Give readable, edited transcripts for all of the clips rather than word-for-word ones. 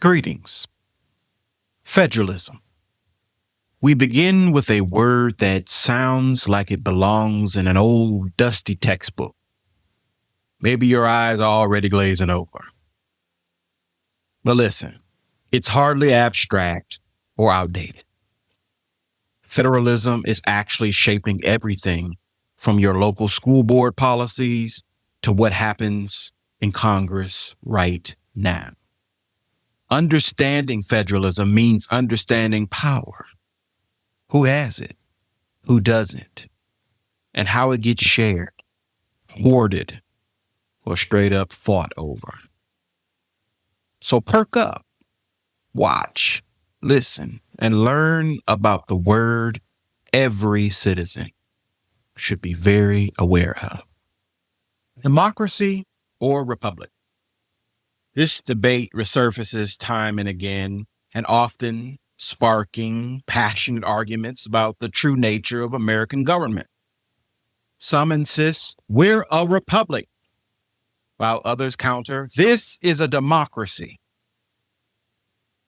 Greetings. Federalism. We begin with a word that sounds like it belongs in an old, dusty textbook. Maybe your eyes are already glazing over. But listen, it's hardly abstract or outdated. Federalism is actually shaping everything from your local school board policies to what happens in Congress right now. Understanding federalism means understanding power. Who has it? Who doesn't? And how it gets shared, hoarded, or straight up fought over. So perk up, watch, listen, and learn about the word every citizen should be very aware of. Democracy or republic? This debate resurfaces time and again, and often sparking passionate arguments about the true nature of American government. Some insist we're a republic, while others counter this is a democracy.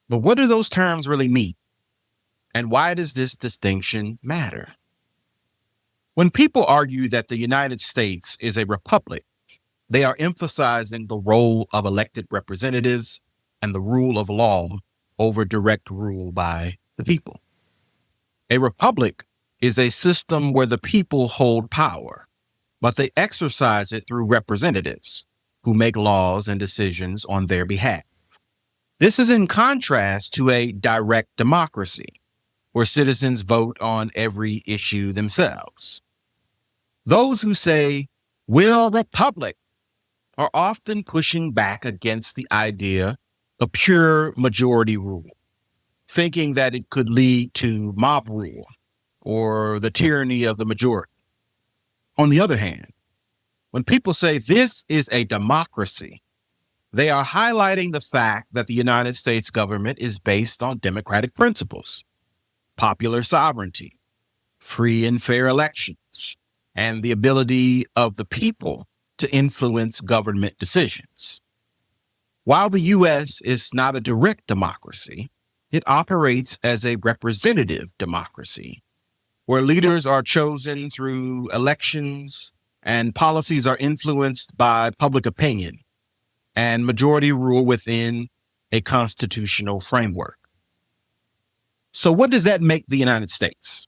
But what do those terms really mean? And why does this distinction matter? When people argue that the United States is a republic, they are emphasizing the role of elected representatives and the rule of law over direct rule by the people. A republic is a system where the people hold power, but they exercise it through representatives who make laws and decisions on their behalf. This is in contrast to a direct democracy, where citizens vote on every issue themselves. Those who say, we're a republic, are often pushing back against the idea of pure majority rule, thinking that it could lead to mob rule or the tyranny of the majority. On the other hand, when people say this is a democracy, they are highlighting the fact that the United States government is based on democratic principles, popular sovereignty, free and fair elections, and the ability of the people to influence government decisions. While the U.S. is not a direct democracy, it operates as a representative democracy, where leaders are chosen through elections and policies are influenced by public opinion and majority rule within a constitutional framework. So what does that make the United States?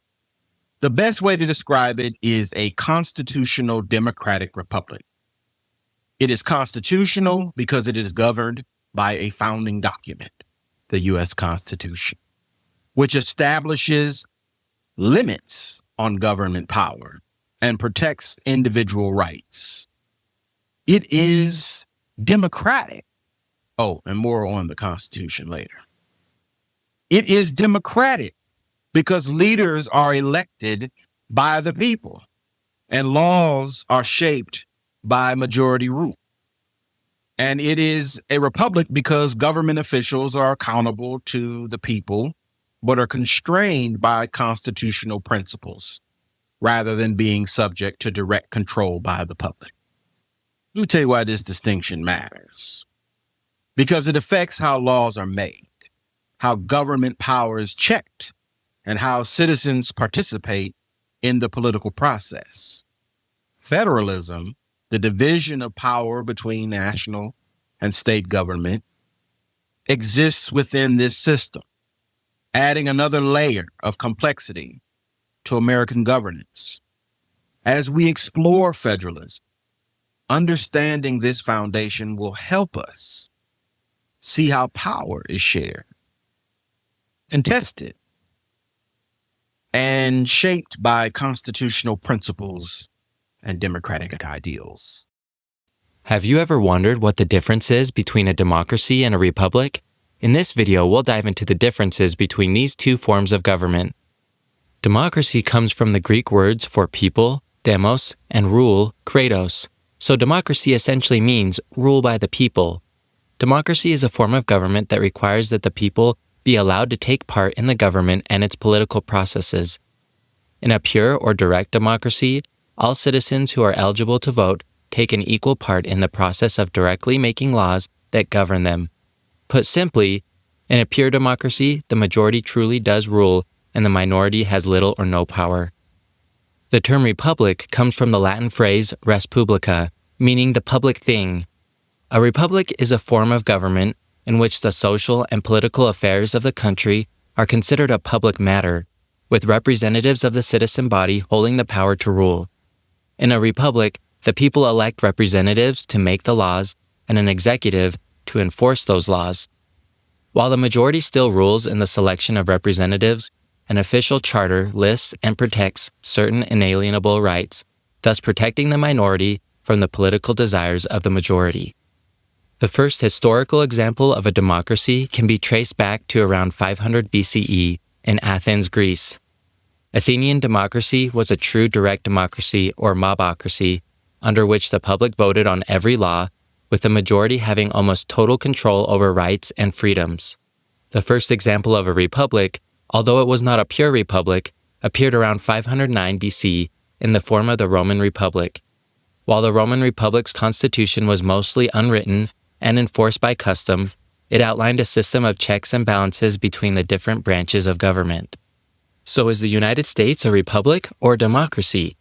The best way to describe it is a constitutional democratic republic. It is constitutional because it is governed by a founding document, the U.S. Constitution, which establishes limits on government power and protects individual rights. It is democratic. Oh, and more on the Constitution later. It is democratic because leaders are elected by the people and laws are shaped by majority rule. And it is a republic because government officials are accountable to the people, but are constrained by constitutional principles rather than being subject to direct control by the public. Let me tell you why this distinction matters. Because it affects how laws are made, how government power is checked, and how citizens participate in the political process. Federalism, the division of power between national and state government, exists within this system, adding another layer of complexity to American governance. As we explore federalism, understanding this foundation will help us see how power is shared and tested and shaped by constitutional principles and democratic ideals. Have you ever wondered what the difference is between a democracy and a republic? In this video, we'll dive into the differences between these two forms of government. Democracy comes from the Greek words for people, demos, and rule, kratos. So democracy essentially means rule by the people. Democracy is a form of government that requires that the people be allowed to take part in the government and its political processes. In a pure or direct democracy, all citizens who are eligible to vote take an equal part in the process of directly making laws that govern them. Put simply, In a pure democracy, the majority truly does rule and the minority has little or no power. The term republic comes from the Latin phrase res publica, meaning the public thing. A republic is a form of government in which the social and political affairs of the country are considered a public matter, with representatives of the citizen body holding the power to rule. In a republic, the people elect representatives to make the laws and an executive to enforce those laws. While the majority still rules in the selection of representatives, an official charter lists and protects certain inalienable rights, thus protecting the minority from the political desires of the majority. The first historical example of a democracy can be traced back to around 500 BCE in Athens, Greece. Athenian democracy was a true direct democracy or mobocracy, under which the public voted on every law, with the majority having almost total control over rights and freedoms. The first example of a republic, although it was not a pure republic, appeared around 509 BC in the form of the Roman Republic. While the Roman Republic's constitution was mostly unwritten and enforced by custom, it outlined a system of checks and balances between the different branches of government. So is the United States a republic or a democracy?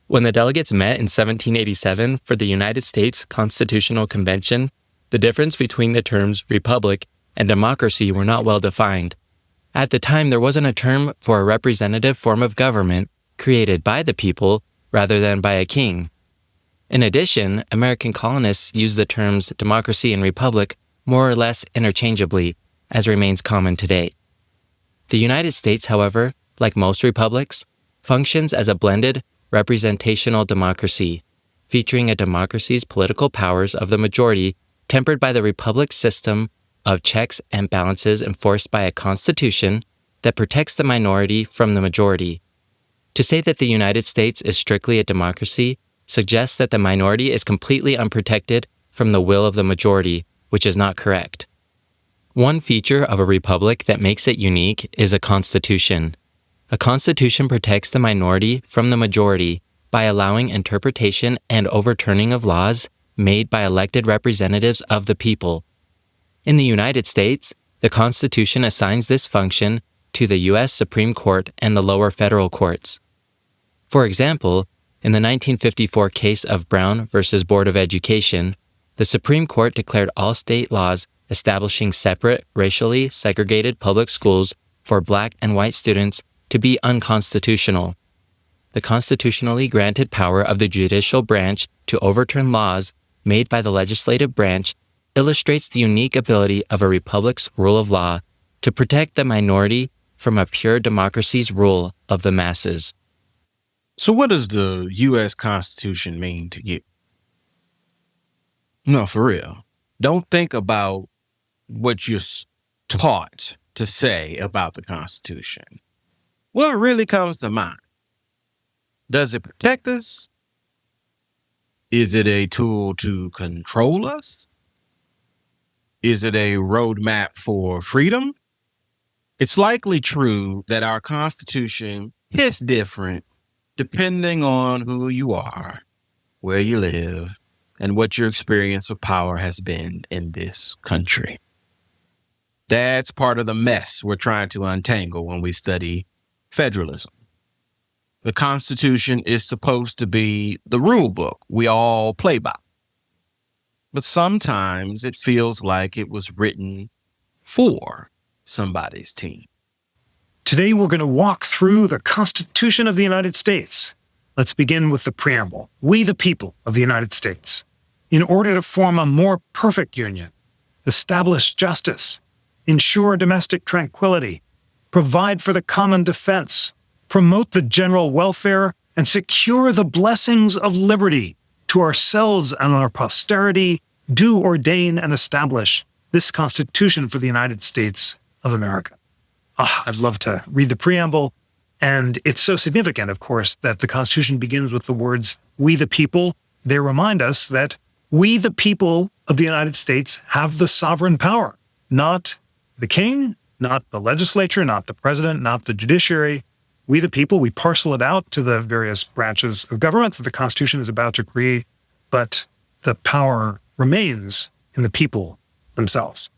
When the delegates met in 1787 for the United States Constitutional Convention, the difference between the terms republic and democracy were not well defined. At the time, there wasn't a term for a representative form of government created by the people rather than by a king. In addition, American colonists used the terms democracy and republic more or less interchangeably, as remains common today. The United States, however, like most republics, functions as a blended representational democracy, featuring a democracy's political powers of the majority tempered by the republic's system of checks and balances enforced by a constitution that protects the minority from the majority. To say that the United States is strictly a democracy suggests that the minority is completely unprotected from the will of the majority, which is not correct. One feature of a republic that makes it unique is a constitution. A constitution protects the minority from the majority by allowing interpretation and overturning of laws made by elected representatives of the people. In the United States, the Constitution assigns this function to the U.S. Supreme Court and the lower federal courts. For example, in the 1954 case of Brown v. Board of Education, the Supreme Court declared all state laws establishing separate, racially segregated public schools for black and white students to be unconstitutional. The constitutionally granted power of the judicial branch to overturn laws made by the legislative branch illustrates the unique ability of a republic's rule of law to protect the minority from a pure democracy's rule of the masses. So what does the U.S. Constitution mean to you? No, for real. Don't think about what you're taught to say about the Constitution. What really comes to mind? Does it protect us? Is it a tool to control us? Is it a roadmap for freedom? It's likely true that our Constitution is different depending on who you are, where you live, and what your experience of power has been in this country. That's part of the mess we're trying to untangle when we study federalism. The Constitution is supposed to be the rule book we all play by. But sometimes it feels like it was written for somebody's team. Today, we're going to walk through the Constitution of the United States. Let's begin with the preamble. We, the people of the United States, in order to form a more perfect union, establish justice, ensure domestic tranquility, provide for the common defense, promote the general welfare, and secure the blessings of liberty to ourselves and our posterity, do ordain and establish this Constitution for the United States of America. I'd love to read the preamble. And it's so significant, of course, that the Constitution begins with the words, we the people. They remind us that we the people of the United States have the sovereign power, not the king, not the legislature, not the president, not the judiciary. We the people, we parcel it out to the various branches of government that the Constitution is about to create, but the power remains in the people themselves.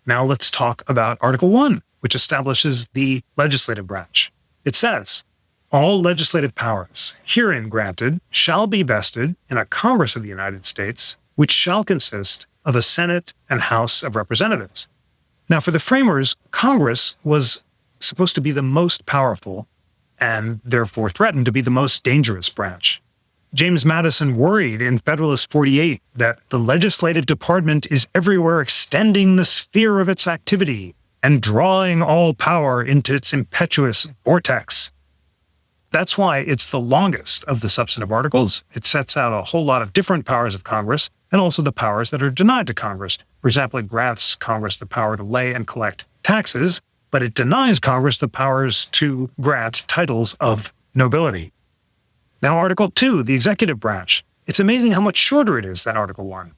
Now let's talk about Article 1, which establishes the legislative branch. It says, all legislative powers herein granted shall be vested in a Congress of the United States, which shall consist of a Senate and House of Representatives. Now, for the framers, Congress was supposed to be the most powerful and therefore threatened to be the most dangerous branch. James Madison worried in Federalist 48 that the legislative department is everywhere extending the sphere of its activity and drawing all power into its impetuous vortex. That's why it's the longest of the substantive articles. It sets out a whole lot of different powers of Congress and also the powers that are denied to Congress. For example, it grants Congress the power to lay and collect taxes, but it denies Congress the powers to grant titles of nobility. Now, Article 2, the executive branch. It's amazing how much shorter it is than Article 1.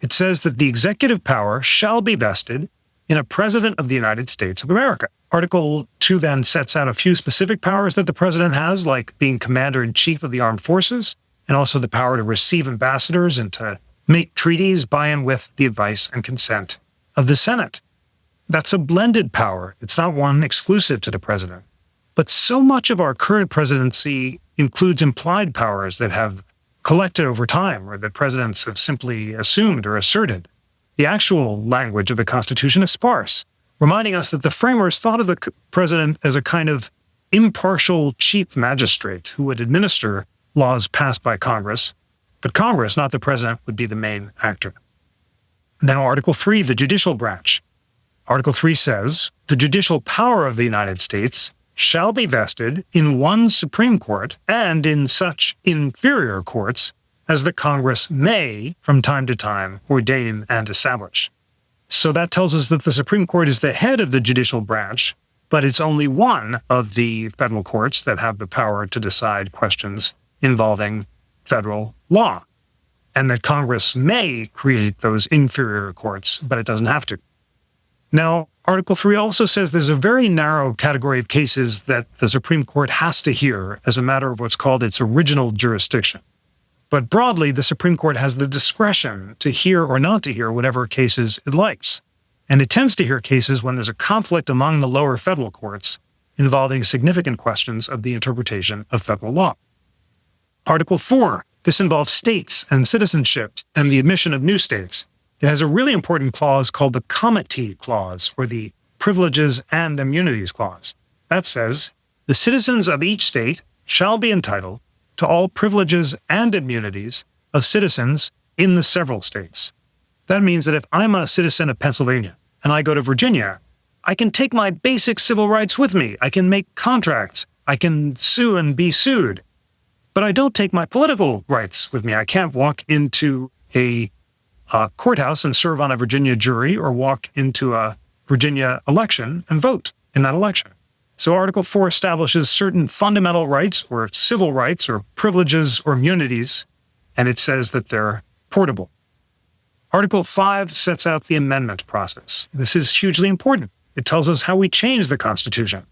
It says that the executive power shall be vested in a President of the United States of America. Article 2 then sets out a few specific powers that the President has, like being Commander-in-Chief of the Armed Forces, and also the power to receive ambassadors and to make treaties by and with the advice and consent of the Senate. That's a blended power. It's not one exclusive to the President. But so much of our current presidency includes implied powers that have collected over time, or that presidents have simply assumed or asserted. The actual language of the Constitution is sparse, reminding us that the framers thought of the president as a kind of impartial chief magistrate who would administer laws passed by Congress, but Congress, not the president, would be the main actor. Now, Article 3, the judicial branch. Article 3 says, the judicial power of the United States shall be vested in one Supreme Court and in such inferior courts as the Congress may, from time to time, ordain and establish. So that tells us that the Supreme Court is the head of the judicial branch, but it's only one of the federal courts that have the power to decide questions involving federal law, and that Congress may create those inferior courts, but it doesn't have to. Now, Article 3 also says there's a very narrow category of cases that the Supreme Court has to hear as a matter of what's called its original jurisdiction. But broadly, the Supreme Court has the discretion to hear or not to hear whatever cases it likes. And it tends to hear cases when there's a conflict among the lower federal courts involving significant questions of the interpretation of federal law. Article 4, this involves states and citizenship and the admission of new states. It has a really important clause called the Comity Clause, or the Privileges and Immunities Clause. That says, the citizens of each state shall be entitled to all privileges and immunities of citizens in the several states. That means that if I'm a citizen of Pennsylvania and I go to Virginia, I can take my basic civil rights with me. I can make contracts. I can sue and be sued. But I don't take my political rights with me. I can't walk into a courthouse and serve on a Virginia jury or walk into a Virginia election and vote in that election. So Article 4 establishes certain fundamental rights or civil rights or privileges or immunities, and it says that they're portable. Article 5 sets out the amendment process. This is hugely important. It tells us how we change the Constitution.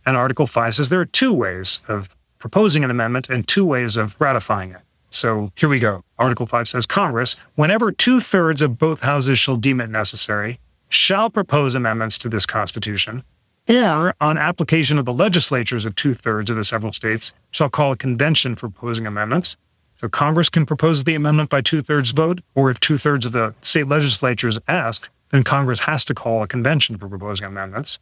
And Article 5 says there are two ways of proposing an amendment and two ways of ratifying it. So here we go. Article 5 says Congress, whenever 2/3 of both houses shall deem it necessary, shall propose amendments to this Constitution, or on application of the legislatures of 2/3 of the several states, shall call a convention for proposing amendments. So Congress can propose the amendment by 2/3 vote, or if 2/3 of the state legislatures ask, then Congress has to call a convention for proposing amendments.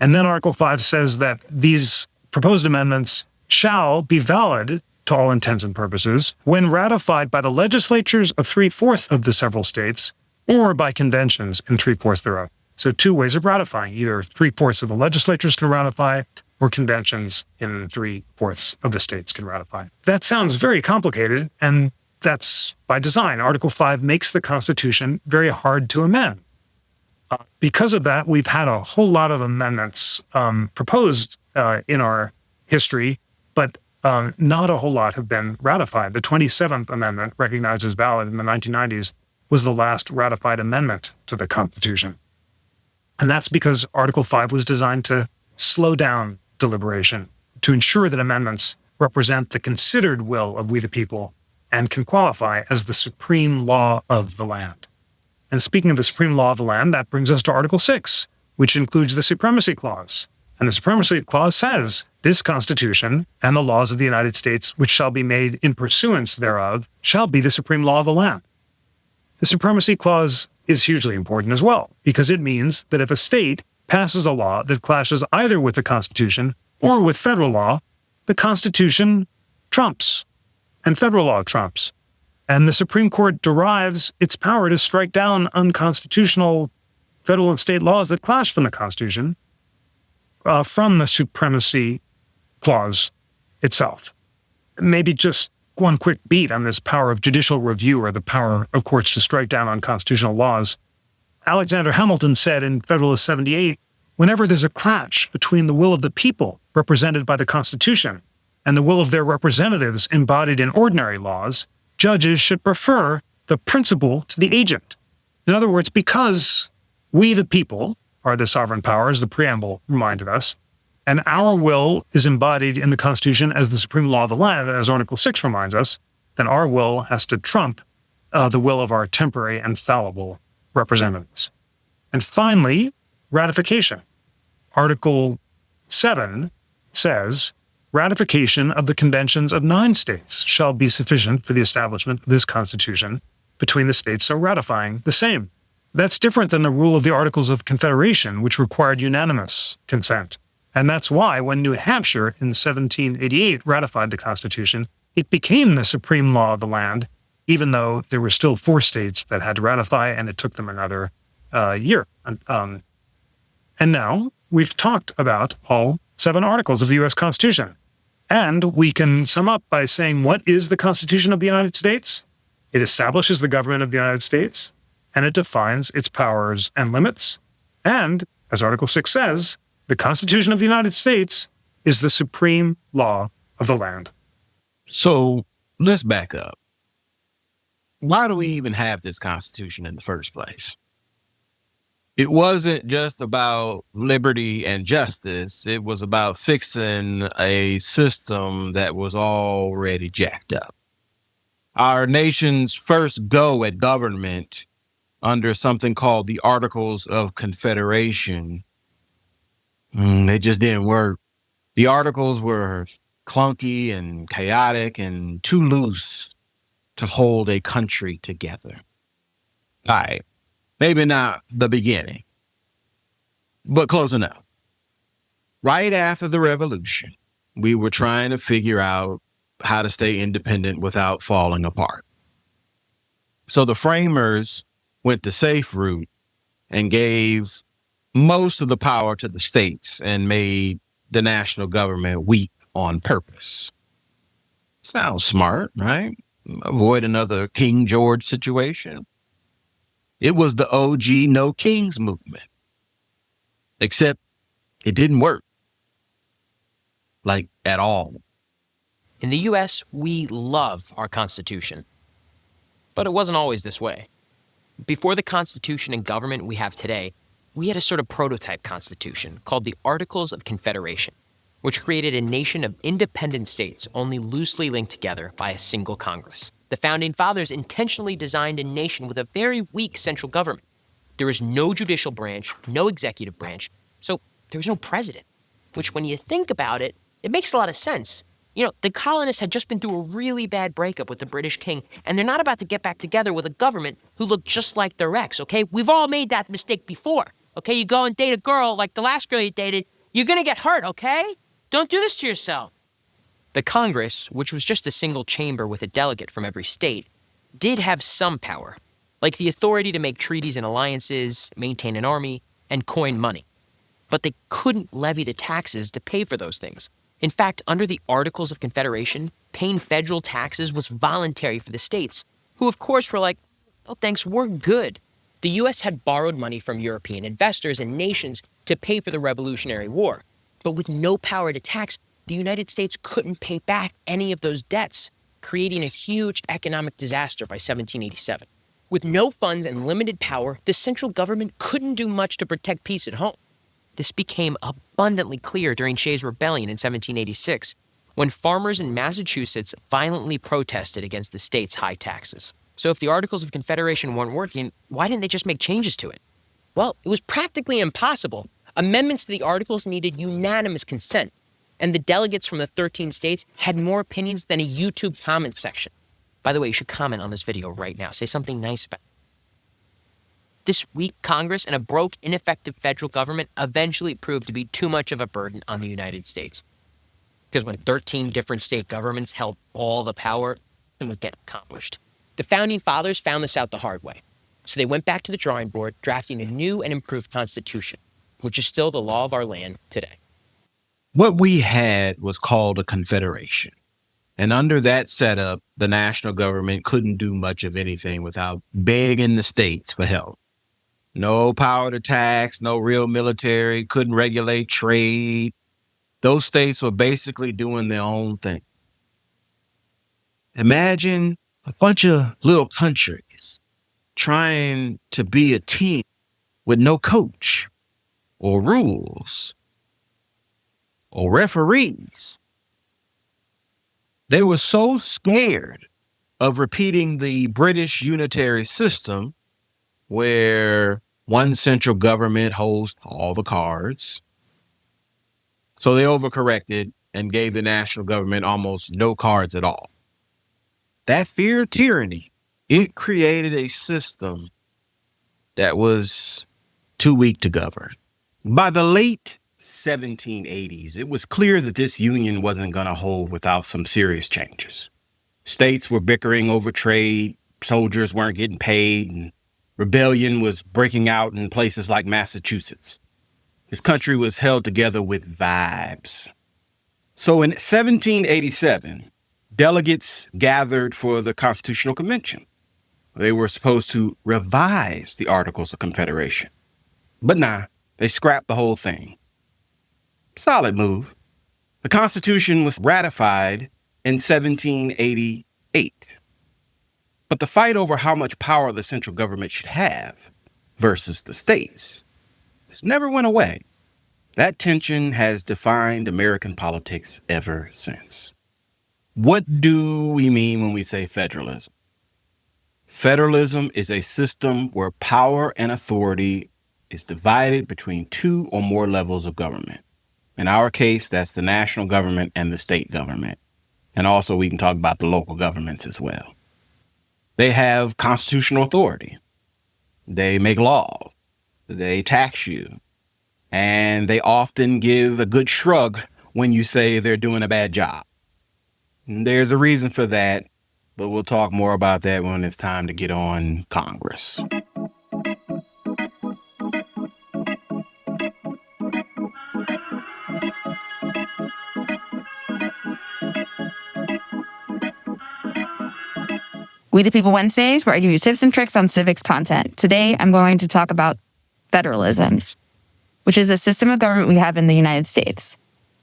And then Article 5 says that these proposed amendments shall be valid to all intents and purposes when ratified by the legislatures of 3/4 of the several states or by conventions in 3/4 thereof. So two ways of ratifying. Either 3/4 of the legislatures can ratify or conventions in 3/4 of the states can ratify. That sounds very complicated, and that's by design. Article 5 makes the Constitution very hard to amend. Because of that, we've had a whole lot of amendments proposed in our history, but not a whole lot have been ratified. The 27th Amendment, recognized as valid in the 1990s, was the last ratified amendment to the Constitution. And that's because Article 5 was designed to slow down deliberation, to ensure that amendments represent the considered will of we the people and can qualify as the supreme law of the land. And speaking of the supreme law of the land, that brings us to Article 6, which includes the Supremacy Clause. And the Supremacy Clause says, this Constitution and the laws of the United States, which shall be made in pursuance thereof, shall be the supreme law of the land. The Supremacy Clause is hugely important as well, because it means that if a state passes a law that clashes either with the Constitution or with federal law, the Constitution trumps, and federal law trumps. And the Supreme Court derives its power to strike down unconstitutional federal and state laws that clash from the Constitution from the Supremacy Clause itself. Maybe just one quick beat on this power of judicial review, or the power of courts to strike down unconstitutional laws. Alexander Hamilton said in Federalist 78, whenever there's a clash between the will of the people represented by the Constitution and the will of their representatives embodied in ordinary laws, judges should prefer the principle to the agent. In other words, because we, the people, are the sovereign power, as the preamble reminded us, and our will is embodied in the Constitution as the supreme law of the land, as Article 6 reminds us, then our will has to trump the will of our temporary and fallible representatives. And finally, ratification. Article 7 says, ratification of the conventions of 9 states shall be sufficient for the establishment of this Constitution between the states so ratifying the same. That's different than the rule of the Articles of Confederation, which required unanimous consent. And that's why when New Hampshire in 1788 ratified the Constitution, it became the supreme law of the land, even though there were still 4 states that had to ratify, and it took them another year. And now we've talked about all 7 articles of the U.S. Constitution. And we can sum up by saying, what is the Constitution of the United States? It establishes the government of the United States, and it defines its powers and limits. And, as Article 6 says, the Constitution of the United States is the supreme law of the land. So let's back up. Why do we even have this Constitution in the first place? It wasn't just about liberty and justice. It was about fixing a system that was already jacked up. Our nation's first go at government under something called the Articles of Confederation, they just didn't work. The articles were clunky and chaotic and too loose to hold a country together. All right. Maybe not the beginning, but close enough. Right after the revolution, we were trying to figure out how to stay independent without falling apart. So the framers went the safe route and gave most of the power to the states and made the national government weak on purpose. Sounds smart, right? Avoid another King George situation. It was the OG No Kings movement. Except it didn't work. Like, at all. In the U.S., we love our Constitution. But it wasn't always this way. Before the Constitution and government we have today, we had a sort of prototype constitution called the Articles of Confederation, which created a nation of independent states only loosely linked together by a single Congress. The Founding Fathers intentionally designed a nation with a very weak central government. There was no judicial branch, no executive branch, so there was no president, which when you think about it, it makes a lot of sense. You know, the colonists had just been through a really bad breakup with the British king, and they're not about to get back together with a government who looked just like their ex, okay? We've all made that mistake before, okay? You go and date a girl like the last girl you dated, you're gonna get hurt, okay? Don't do this to yourself. The Congress, which was just a single chamber with a delegate from every state, did have some power, like the authority to make treaties and alliances, maintain an army, and coin money. But they couldn't levy the taxes to pay for those things. In fact, under the Articles of Confederation, paying federal taxes was voluntary for the states, who of course were like, oh, thanks, we're good. The U.S. had borrowed money from European investors and nations to pay for the Revolutionary War. But with no power to tax, the United States couldn't pay back any of those debts, creating a huge economic disaster by 1787. With no funds and limited power, the central government couldn't do much to protect peace at home. This became abundantly clear during Shays' Rebellion in 1786, when farmers in Massachusetts violently protested against the state's high taxes. So if the Articles of Confederation weren't working, why didn't they just make changes to it? Well, it was practically impossible. Amendments to the Articles needed unanimous consent, and the delegates from the 13 states had more opinions than a YouTube comment section. By the way, you should comment on this video right now. Say something nice about it. This weak Congress and a broke, ineffective federal government eventually proved to be too much of a burden on the United States. Because when 13 different state governments held all the power, it would get accomplished. The Founding Fathers found this out the hard way. So they went back to the drawing board, drafting a new and improved Constitution, which is still the law of our land today. What we had was called a Confederation. And under that setup, the national government couldn't do much of anything without begging the states for help. No power to tax, no real military, couldn't regulate trade. Those states were basically doing their own thing. Imagine a bunch of little countries trying to be a team with no coach or rules or referees. They were so scared of repeating the British unitary system where one central government holds all the cards. So they overcorrected and gave the national government almost no cards at all. That fear of tyranny, it created a system that was too weak to govern. By the late 1780s, it was clear that this union wasn't going to hold without some serious changes. States were bickering over trade, soldiers weren't getting paid, and rebellion was breaking out in places like Massachusetts. This country was held together with vibes. So in 1787, delegates gathered for the Constitutional Convention. They were supposed to revise the Articles of Confederation. But nah, they scrapped the whole thing. Solid move. The Constitution was ratified in 1788. But the fight over how much power the central government should have versus the states, this never went away. That tension has defined American politics ever since. What do we mean when we say federalism? Federalism is a system where power and authority is divided between two or more levels of government. In our case, that's the national government and the state government. And also we can talk about the local governments as well. They have constitutional authority. They make laws. They tax you. And they often give a good shrug when you say they're doing a bad job. And there's a reason for that, but we'll talk more about that when it's time to get on Congress. We the People Wednesdays, where I give you tips and tricks on civics content. Today, I'm going to talk about federalism, which is a system of government we have in the United States.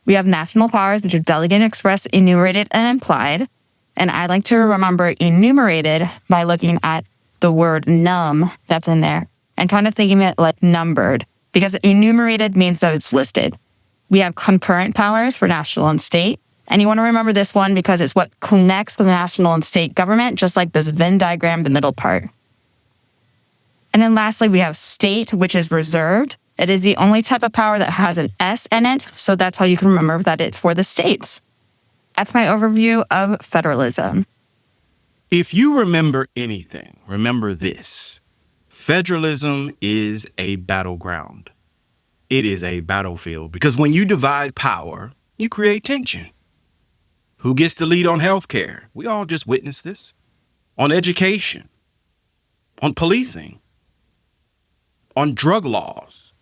We have national powers, which are delegated, express, enumerated, and implied. And I like to remember enumerated by looking at the word num that's in there and kind of thinking of it like numbered, because enumerated means that it's listed. We have concurrent powers for national and state. And you want to remember this one because it's what connects the national and state government, just like this Venn diagram, the middle part. And then lastly, we have state, which is reserved. It is the only type of power that has an S in it. So that's how you can remember that it's for the states. That's my overview of federalism. If you remember anything, remember this. Federalism is a battleground. It is a battlefield because when you divide power, you create tension. Who gets the lead on healthcare? We all just witnessed this. On education, on policing, on drug laws.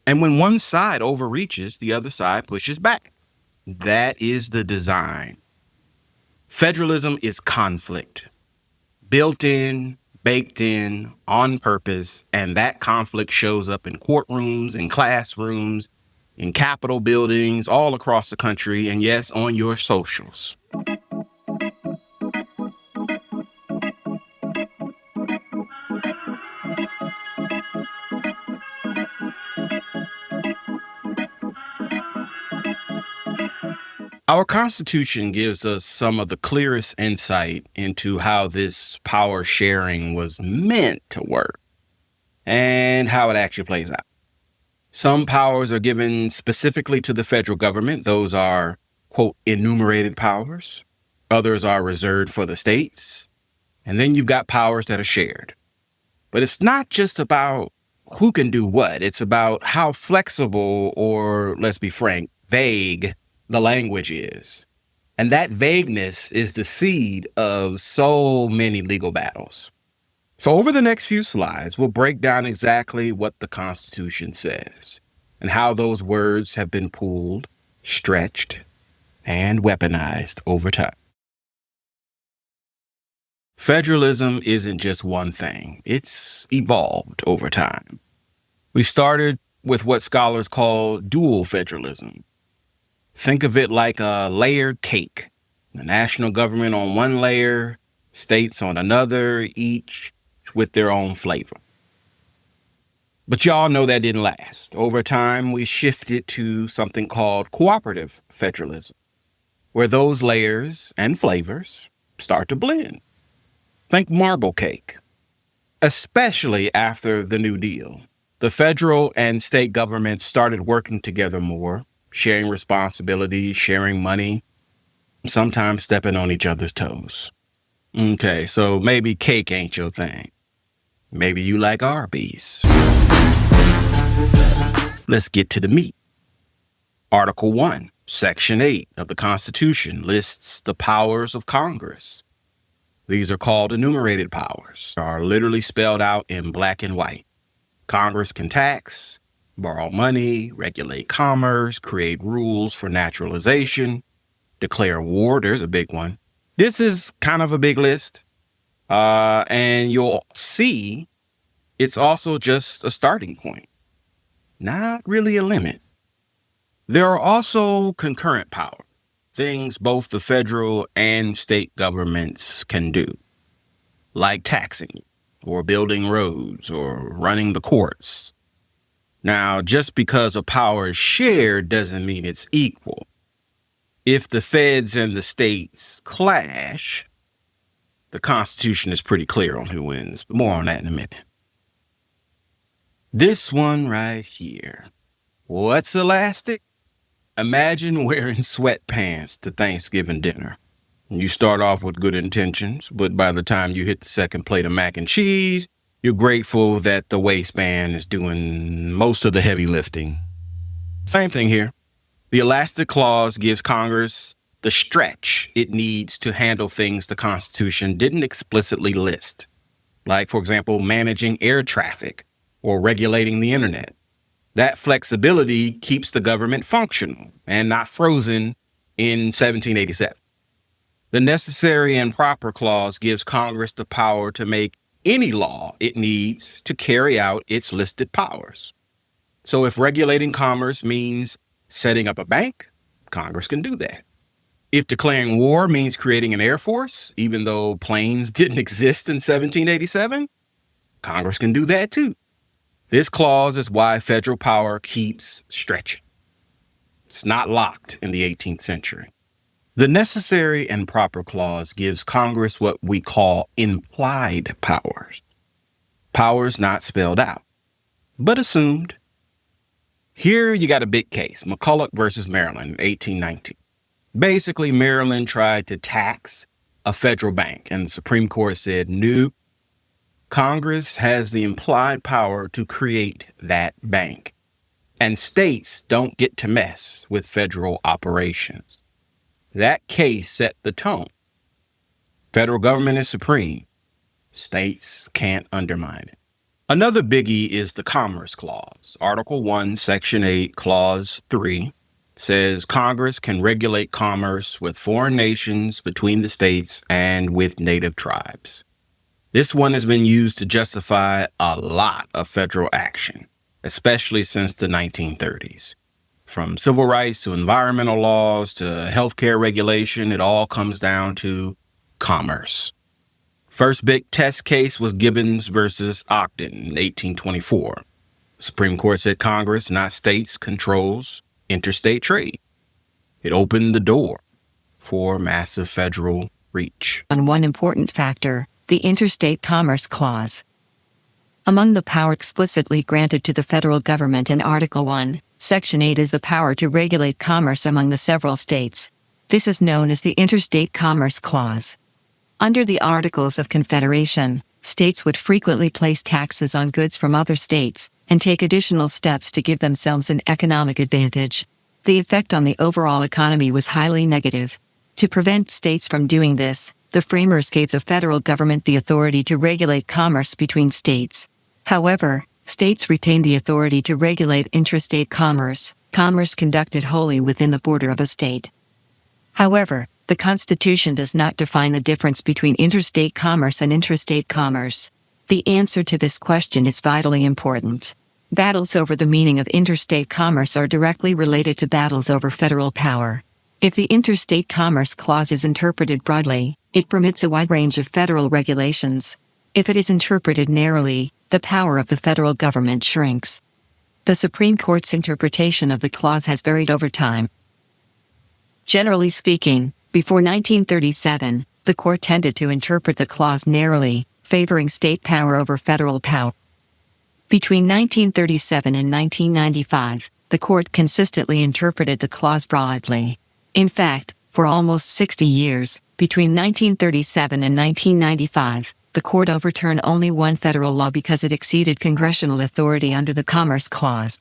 And when one side overreaches, the other side pushes back. That is the design. Federalism is conflict, built in, baked in, on purpose, and that conflict shows up in courtrooms, in classrooms, in Capitol buildings, all across the country, and yes, on your socials. Our Constitution gives us some of the clearest insight into how this power sharing was meant to work and how it actually plays out. Some powers are given specifically to the federal government. Those are, quote, enumerated powers. Others are reserved for the states. And then you've got powers that are shared. But it's not just about who can do what. It's about how flexible, or let's be frank, vague the language is. And that vagueness is the seed of so many legal battles. So over the next few slides, we'll break down exactly what the Constitution says and how those words have been pulled, stretched, and weaponized over time. Federalism isn't just one thing. It's evolved over time. We started with what scholars call dual federalism. Think of it like a layered cake. The national government on one layer, states on another, each with their own flavor. But y'all know that didn't last. Over time, we shifted to something called cooperative federalism, where those layers and flavors start to blend. Think marble cake. Especially after the New Deal, the federal and state governments started working together more, sharing responsibilities, sharing money, sometimes stepping on each other's toes. Okay, so maybe cake ain't your thing. Maybe you like Arby's. Let's get to the meat. Article 1, Section 8 of the Constitution lists the powers of Congress. These are called enumerated powers, are literally spelled out in black and white. Congress can tax, borrow money, regulate commerce, create rules for naturalization, declare war. There's a big one. This is kind of a big list. And you'll see it's also just a starting point, not really a limit. There are also concurrent powers, things both the federal and state governments can do, like taxing or building roads or running the courts. Now, just because a power is shared doesn't mean it's equal. If the feds and the states clash, the Constitution is pretty clear on who wins, but more on that in a minute. This one right here. What's elastic? Imagine wearing sweatpants to Thanksgiving dinner. You start off with good intentions, but by the time you hit the second plate of mac and cheese, you're grateful that the waistband is doing most of the heavy lifting. Same thing here. The elastic clause gives Congress the stretch it needs to handle things the Constitution didn't explicitly list, like, for example, managing air traffic or regulating the internet. That flexibility keeps the government functional and not frozen in 1787. The necessary and proper clause gives Congress the power to make any law it needs to carry out its listed powers. So if regulating commerce means setting up a bank, Congress can do that. If declaring war means creating an air force, even though planes didn't exist in 1787, Congress can do that too. This clause is why federal power keeps stretching. It's not locked in the 18th century. The necessary and proper clause gives Congress what we call implied powers. Powers not spelled out, but assumed. Here you got a big case, McCulloch versus Maryland in 1819. Basically, Maryland tried to tax a federal bank, and the Supreme Court said, nope. Congress has the implied power to create that bank, and states don't get to mess with federal operations. That case set the tone. Federal government is supreme. States can't undermine it. Another biggie is the Commerce Clause. Article 1, Section 8, Clause 3 says Congress can regulate commerce with foreign nations, between the states, and with native tribes. This one has been used to justify a lot of federal action, especially since the 1930s. From civil rights to environmental laws to healthcare regulation, it all comes down to commerce. First big test case was Gibbons versus Ogden in 1824. The Supreme Court said Congress, not states, controls interstate trade. It opened the door for massive federal reach. On one important factor, the Interstate Commerce Clause. Among the power explicitly granted to the federal government in Article 1, Section 8 is the power to regulate commerce among the several states. This is known as the Interstate Commerce Clause. Under the Articles of Confederation, states would frequently place taxes on goods from other states and take additional steps to give themselves an economic advantage. The effect on the overall economy was highly negative. To prevent states from doing this, the framers gave the federal government the authority to regulate commerce between states. However, states retained the authority to regulate intrastate commerce conducted wholly within the border of a state. However, the Constitution does not define the difference between interstate commerce and intrastate commerce. The answer to this question is vitally important. Battles over the meaning of interstate commerce are directly related to battles over federal power. If the Interstate Commerce Clause is interpreted broadly, it permits a wide range of federal regulations. If it is interpreted narrowly, the power of the federal government shrinks. The Supreme Court's interpretation of the clause has varied over time. Generally speaking, before 1937, the court tended to interpret the clause narrowly, favoring state power over federal power. Between 1937 and 1995, the court consistently interpreted the clause broadly. In fact, for almost 60 years, between 1937 and 1995, the court overturned only one federal law because it exceeded congressional authority under the Commerce Clause.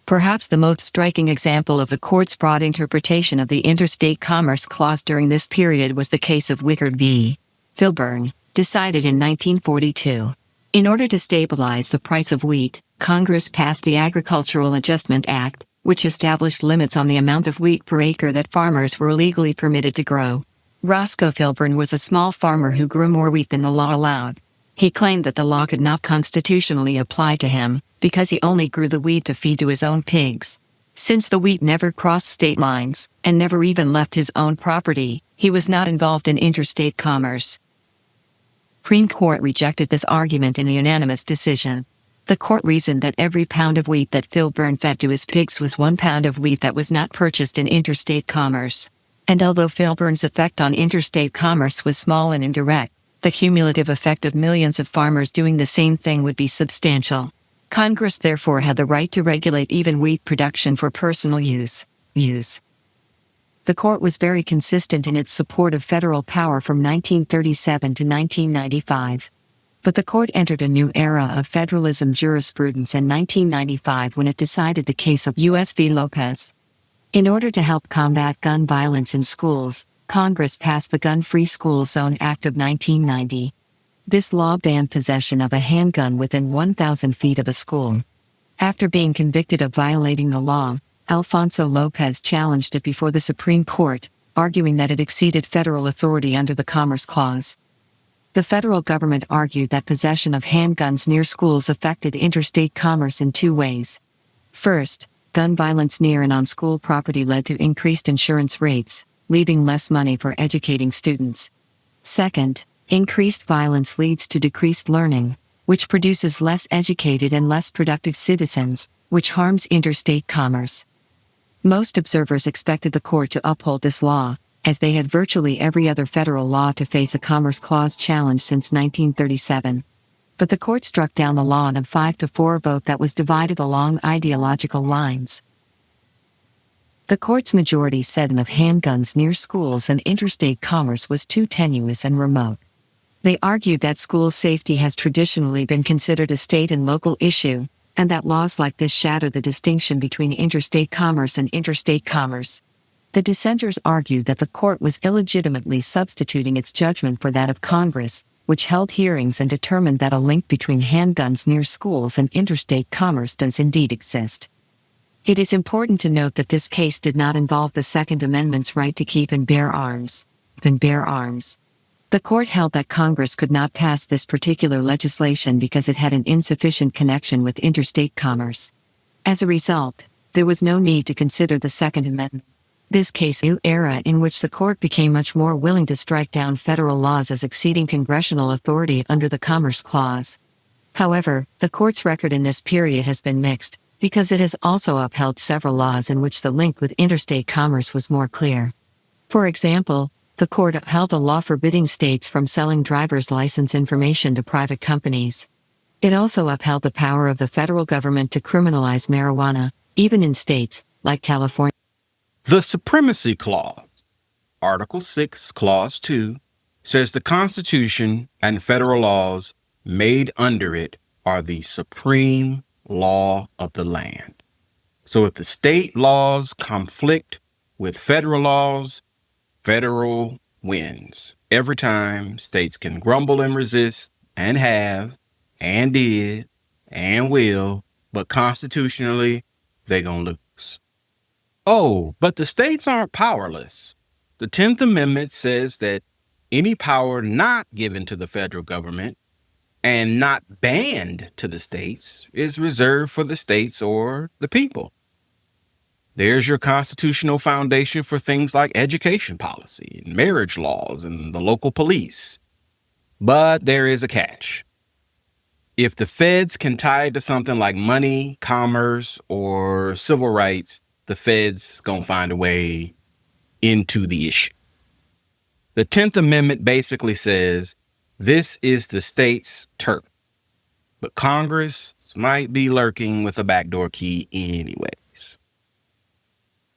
Perhaps the most striking example of the court's broad interpretation of the Interstate Commerce Clause during this period was the case of Wickard v. Filburn, decided in 1942. In order to stabilize the price of wheat, Congress passed the Agricultural Adjustment Act, which established limits on the amount of wheat per acre that farmers were legally permitted to grow. Roscoe Filburn was a small farmer who grew more wheat than the law allowed. He claimed that the law could not constitutionally apply to him, because he only grew the wheat to feed to his own pigs. Since the wheat never crossed state lines, and never even left his own property, he was not involved in interstate commerce. Supreme Court rejected this argument in a unanimous decision. The court reasoned that every pound of wheat that Filburn fed to his pigs was 1 pound of wheat that was not purchased in interstate commerce. And although Filburn's effect on interstate commerce was small and indirect, the cumulative effect of millions of farmers doing the same thing would be substantial. Congress therefore had the right to regulate even wheat production for personal use. The court was very consistent in its support of federal power from 1937 to 1995. But the court entered a new era of federalism jurisprudence in 1995 when it decided the case of U.S. v. Lopez. In order to help combat gun violence in schools, Congress passed the Gun-Free School Zone Act of 1990. This law banned possession of a handgun within 1,000 feet of a school. After being convicted of violating the law, Alfonso Lopez challenged it before the Supreme Court, arguing that it exceeded federal authority under the Commerce Clause. The federal government argued that possession of handguns near schools affected interstate commerce in 2 ways. First, gun violence near and on school property led to increased insurance rates, leaving less money for educating students. Second, increased violence leads to decreased learning, which produces less educated and less productive citizens, which harms interstate commerce. Most observers expected the court to uphold this law, as they had virtually every other federal law to face a Commerce Clause challenge since 1937. But the court struck down the law on a 5-4 vote that was divided along ideological lines. The court's majority said of handguns near schools and interstate commerce was too tenuous and remote. They argued that school safety has traditionally been considered a state and local issue, and that laws like this shatter the distinction between interstate commerce and interstate commerce. The dissenters argued that the court was illegitimately substituting its judgment for that of Congress, which held hearings and determined that a link between handguns near schools and interstate commerce does indeed exist. It is important to note that this case did not involve the Second Amendment's right to keep and bear arms. The court held that Congress could not pass this particular legislation because it had an insufficient connection with interstate commerce. As a result, there was no need to consider the Second Amendment. This case new era in which the court became much more willing to strike down federal laws as exceeding congressional authority under the Commerce Clause. However, the court's record in this period has been mixed. because it has also upheld several laws in which the link with interstate commerce was more clear. For example, the court upheld a law forbidding states from selling driver's license information to private companies. It also upheld the power of the federal government to criminalize marijuana, even in states like California. The Supremacy Clause, Article 6, Clause 2, says the Constitution and federal laws made under it are the supreme law of the land. So if the state laws conflict with federal laws, federal wins. Every time, states can grumble and resist, and have, and did, and will, but constitutionally, they're going to lose. Oh, but the states aren't powerless. The 10th Amendment says that any power not given to the federal government and not banned to the states is reserved for the states or the people. There's your constitutional foundation for things like education policy, and marriage laws, and the local police. But there is a catch. If the feds can tie it to something like money, commerce, or civil rights, the feds gonna find a way into the issue. The 10th Amendment basically says this is the state's turf, but Congress might be lurking with a backdoor key anyways.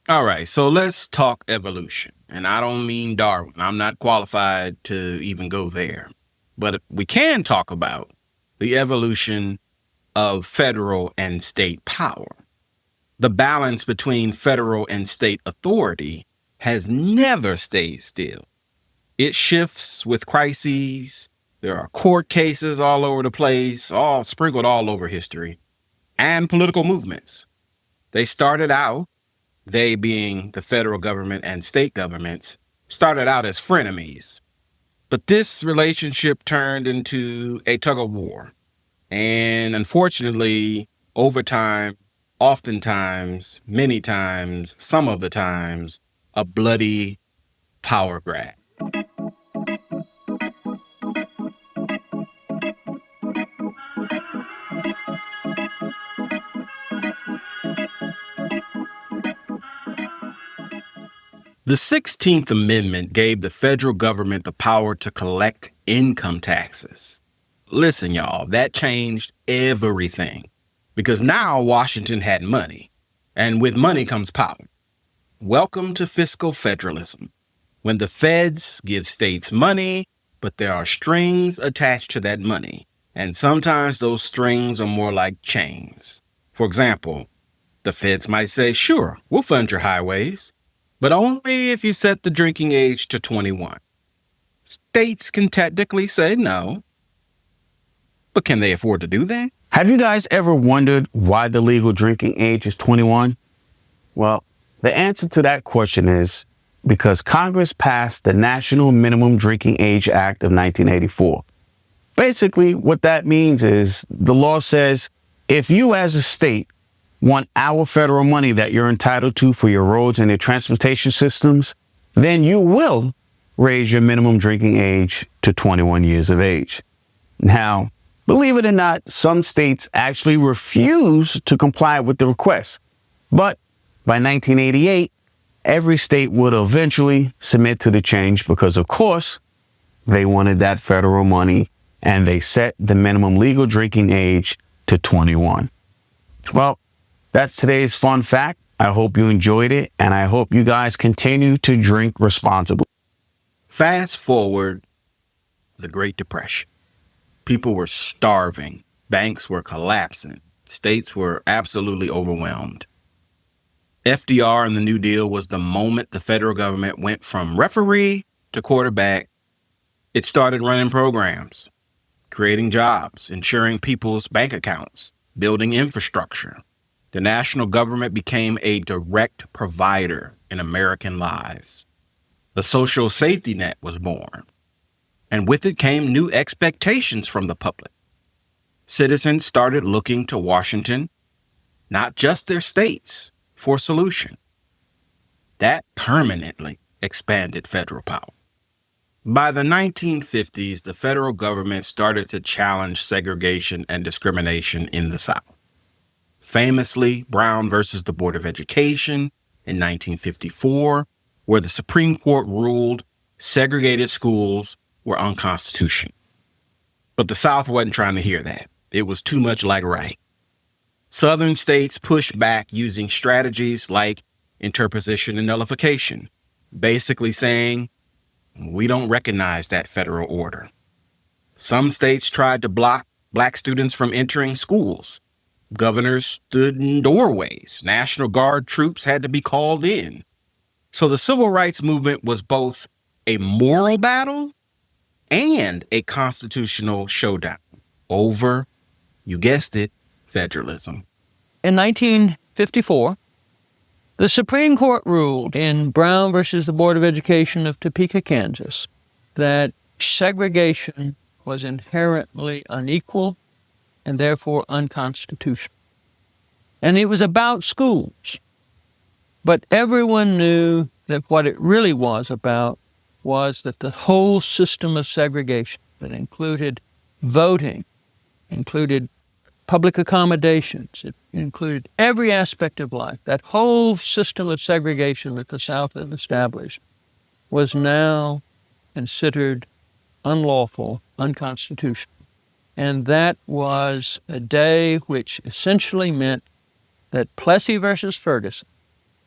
All right, so let's talk evolution. And I don't mean Darwin. I'm not qualified to even go there. But we can talk about the evolution of federal and state power. The balance between federal and state authority has never stayed still. It shifts with crises. There are court cases all over the place, all sprinkled all over history, and political movements. They started out, they being the federal government and state governments, started out as frenemies. But this relationship turned into a tug of war. And unfortunately, over time, oftentimes, many times, some of the times, a bloody power grab. The 16th Amendment gave the federal government the power to collect income taxes. Listen, y'all, that changed everything because now Washington had money, and with money comes power. Welcome to fiscal federalism, when the feds give states money, but there are strings attached to that money, and sometimes those strings are more like chains. For example, the feds might say, sure, we'll fund your highways, but only if you set the drinking age to 21. States can technically say no, but can they afford to do that? Have you guys ever wondered why the legal drinking age is 21? Well, the answer to that question is because Congress passed the National Minimum Drinking Age Act of 1984. Basically, what that means is the law says if you as a state want our federal money that you're entitled to for your roads and your transportation systems, then you will raise your minimum drinking age to 21 years of age. Now, believe it or not, some states actually refuse to comply with the request. But by 1988, every state would eventually submit to the change because, of course, they wanted that federal money and they set the minimum legal drinking age to 21. Well, that's today's fun fact. I hope you enjoyed it, and I hope you guys continue to drink responsibly. Fast forward the Great Depression. People were starving. Banks were collapsing. States were absolutely overwhelmed. FDR and the New Deal was the moment the federal government went from referee to quarterback. It started running programs, creating jobs, ensuring people's bank accounts, building infrastructure. The national government became a direct provider in American lives. The social safety net was born, and with it came new expectations from the public. Citizens started looking to Washington, not just their states, for a solution. That permanently expanded federal power. By the 1950s, the federal government started to challenge segregation and discrimination in the South. Famously, Brown versus the Board of Education in 1954, where the Supreme Court ruled segregated schools were unconstitutional. But the South wasn't trying to hear that. It was too much like right. Southern states pushed back using strategies like interposition and nullification, basically saying, we don't recognize that federal order. Some states tried to block Black students from entering schools. Governors stood in doorways. National Guard troops had to be called in. So the civil rights movement was both a moral battle and a constitutional showdown over, you guessed it, federalism. In 1954, the Supreme Court ruled in Brown versus the Board of Education of Topeka, Kansas, that segregation was inherently unequal and therefore unconstitutional. And it was about schools. But everyone knew that what it really was about was that the whole system of segregation that included voting, included public accommodations, it included every aspect of life, that whole system of segregation that the South had established was now considered unlawful, unconstitutional. And that was a day which essentially meant that Plessy versus Ferguson,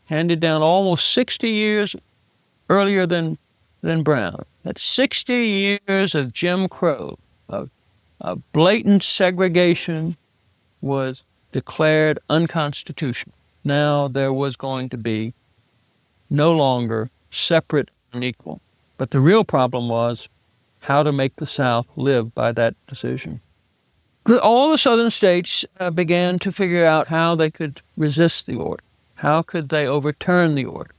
handed down almost 60 years earlier than Brown, that 60 years of Jim Crow, of blatant segregation, was declared unconstitutional. Now there was going to be no longer separate and equal. But the real problem was how to make the South live by that decision. All the southern states began to figure out how they could resist the order. How could they overturn the order?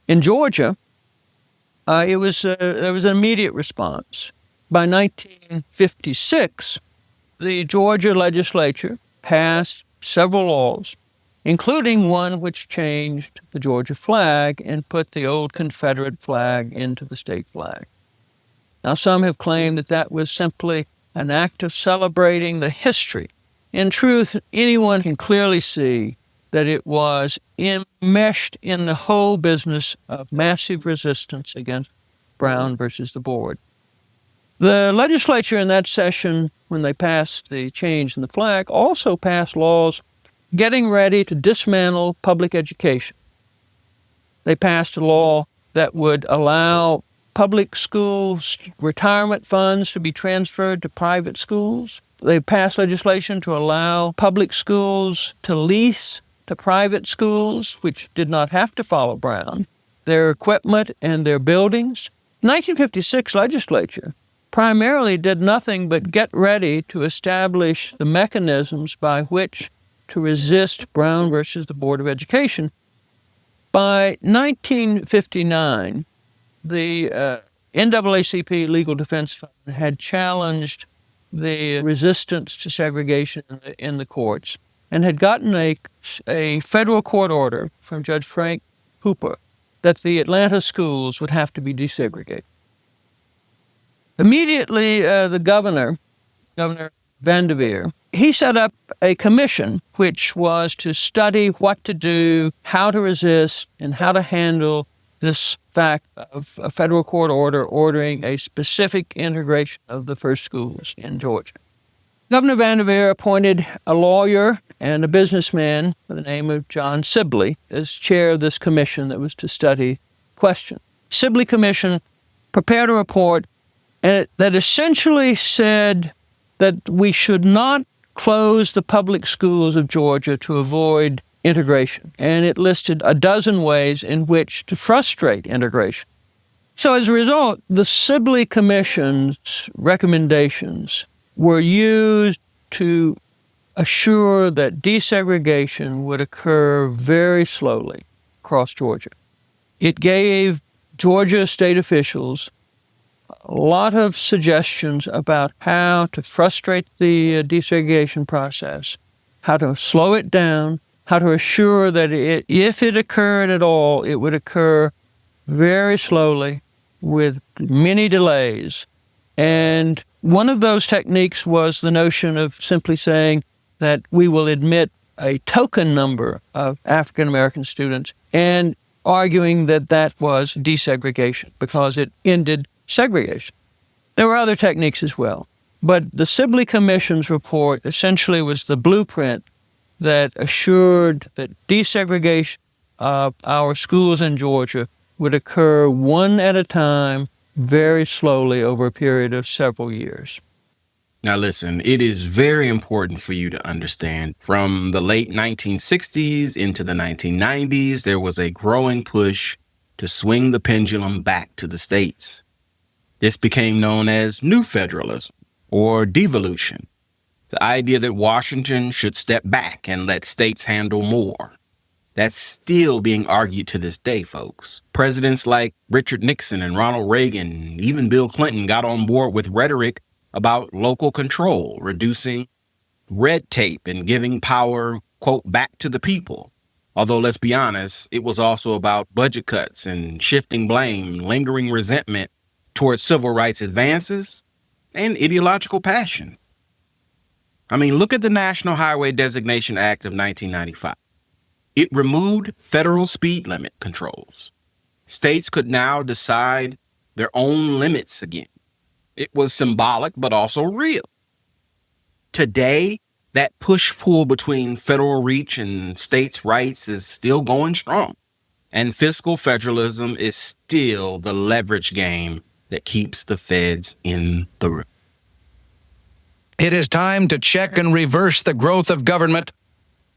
In Georgia, there was an immediate response. By 1956, the Georgia legislature passed several laws, including one which changed the Georgia flag and put the old Confederate flag into the state flag. Now, some have claimed that that was simply an act of celebrating the history. In truth, anyone can clearly see that it was enmeshed in the whole business of massive resistance against Brown versus the board. The legislature in that session, when they passed the change in the flag, also passed laws getting ready to dismantle public education. They passed a law that would allow public schools' retirement funds to be transferred to private schools. They passed legislation to allow public schools to lease to private schools, which did not have to follow Brown, their equipment and their buildings. 1956 legislature primarily did nothing but get ready to establish the mechanisms by which to resist Brown versus the Board of Education. By 1959, the NAACP Legal Defense Fund had challenged the resistance to segregation in the courts and had gotten a federal court order from Judge Frank Hooper that the Atlanta schools would have to be desegregated. Immediately, the Governor Vanderveer, he set up a commission which was to study what to do, how to resist, and how to handle this fact of a federal court order ordering a specific integration of the first schools in Georgia. Governor Vanderveer appointed a lawyer and a businessman by the name of John Sibley as chair of this commission that was to study the question. Sibley Commission prepared a report that essentially said that we should not close the public schools of Georgia to avoid integration. And it listed a dozen ways in which to frustrate integration. So as a result, the Sibley Commission's recommendations were used to assure that desegregation would occur very slowly across Georgia. It gave Georgia state officials a lot of suggestions about how to frustrate the desegregation process, how to slow it down, how to assure that if it occurred at all, it would occur very slowly with many delays. And one of those techniques was the notion of simply saying that we will admit a token number of African American students and arguing that that was desegregation because it ended segregation. There were other techniques as well, but the Sibley Commission's report essentially was the blueprint that assured that desegregation of our schools in Georgia would occur one at a time, very slowly over a period of several years. Now listen, it is very important for you to understand from the late 1960s into the 1990s, there was a growing push to swing the pendulum back to the states. This became known as New Federalism or devolution, the idea that Washington should step back and let states handle more. That's still being argued to this day, folks. Presidents like Richard Nixon and Ronald Reagan, even Bill Clinton, got on board with rhetoric about local control, reducing red tape and giving power, quote, back to the people. Although, let's be honest, it was also about budget cuts and shifting blame, lingering resentment towards civil rights advances, and ideological passion. I mean, look at the National Highway Designation Act of 1995. It removed federal speed limit controls. States could now decide their own limits again. It was symbolic, but also real. Today, that push-pull between federal reach and states' rights is still going strong. And fiscal federalism is still the leverage game that keeps the feds in the room. It is time to check and reverse the growth of government,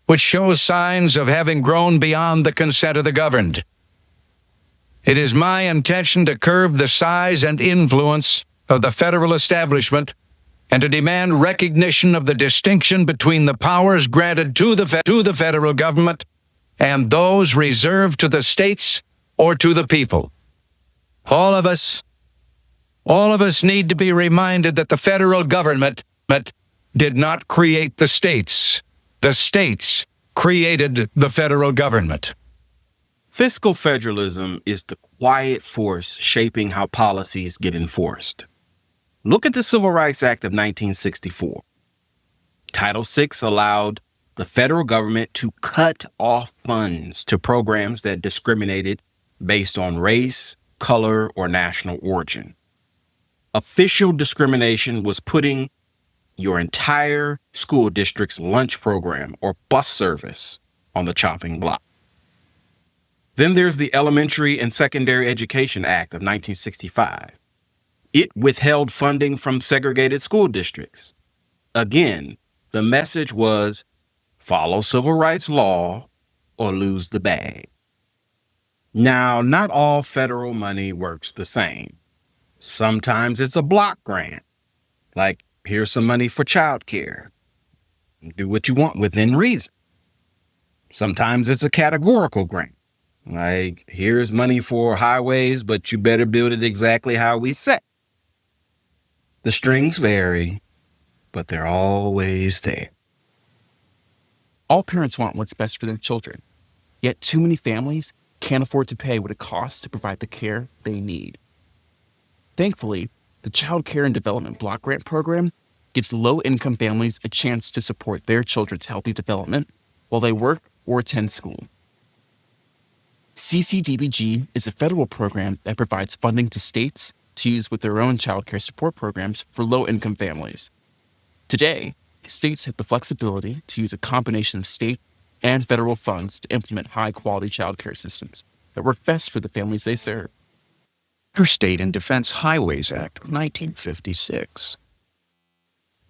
which shows signs of having grown beyond the consent of the governed. It is my intention to curb the size and influence of the federal establishment and to demand recognition of the distinction between the powers granted to the federal government and those reserved to the states or to the people. All of us need to be reminded that the federal government did not create the states. The states created the federal government. Fiscal federalism is the quiet force shaping how policies get enforced. Look at the Civil Rights Act of 1964. Title VI allowed the federal government to cut off funds to programs that discriminated based on race, color, or national origin. Official discrimination was putting your entire school district's lunch program or bus service on the chopping block. Then there's the Elementary and Secondary Education Act of 1965. It withheld funding from segregated school districts. Again, the message was follow civil rights law or lose the bag. Now, not all federal money works the same. Sometimes it's a block grant, like here's some money for childcare. Do what you want within reason. Sometimes it's a categorical grant, like here's money for highways, but you better build it exactly how we said. The strings vary, but they're always there. All parents want what's best for their children, yet too many families can't afford to pay what it costs to provide the care they need. Thankfully, the Child Care and Development Block Grant Program gives low-income families a chance to support their children's healthy development while they work or attend school. CCDBG is a federal program that provides funding to states to use with their own child care support programs for low-income families. Today, states have the flexibility to use a combination of state and federal funds to implement high-quality child care systems that work best for the families they serve. Interstate and Defense Highways Act of 1956.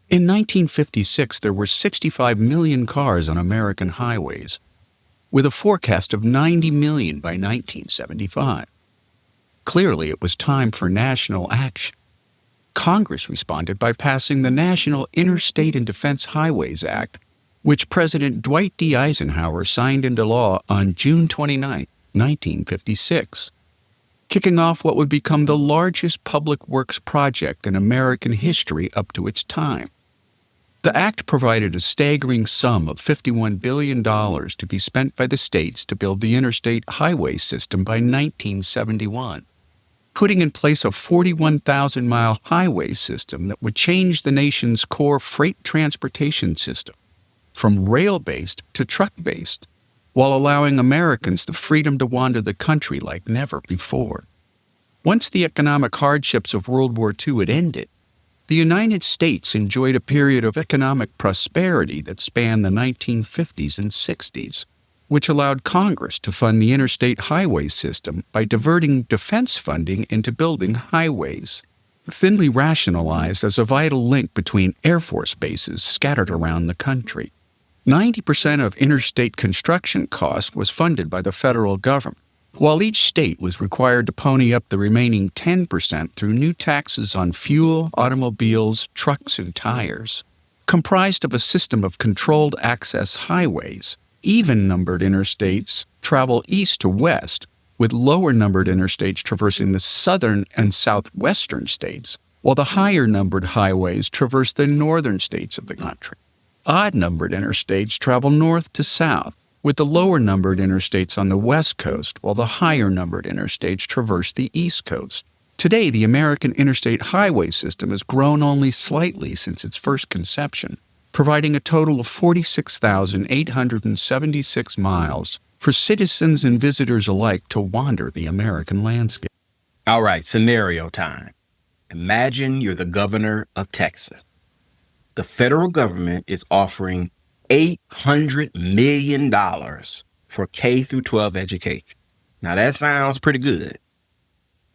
In 1956, there were 65 million cars on American highways, with a forecast of 90 million by 1975. Clearly, it was time for national action. Congress responded by passing the National Interstate and Defense Highways Act, which President Dwight D. Eisenhower signed into law on June 29, 1956, kicking off what would become the largest public works project in American history up to its time. The act provided a staggering sum of $51 billion to be spent by the states to build the interstate highway system by 1971, putting in place a 41,000-mile highway system that would change the nation's core freight transportation system, from rail-based to truck-based, while allowing Americans the freedom to wander the country like never before. Once the economic hardships of World War II had ended, the United States enjoyed a period of economic prosperity that spanned the 1950s and 60s, which allowed Congress to fund the interstate highway system by diverting defense funding into building highways, thinly rationalized as a vital link between Air Force bases scattered around the country. 90% of interstate construction cost was funded by the federal government, while each state was required to pony up the remaining 10% through new taxes on fuel, automobiles, trucks, and tires. Comprised of a system of controlled access highways, even-numbered interstates travel east to west, with lower-numbered interstates traversing the southern and southwestern states, while the higher-numbered highways traverse the northern states of the country. Odd-numbered interstates travel north to south, with the lower-numbered interstates on the west coast, while the higher-numbered interstates traverse the east coast. Today, the American interstate highway system has grown only slightly since its first conception, providing a total of 46,876 miles for citizens and visitors alike to wander the American landscape. All right, scenario time. Imagine you're the governor of Texas. The federal government is offering $800 million for K through 12 education. Now that sounds pretty good,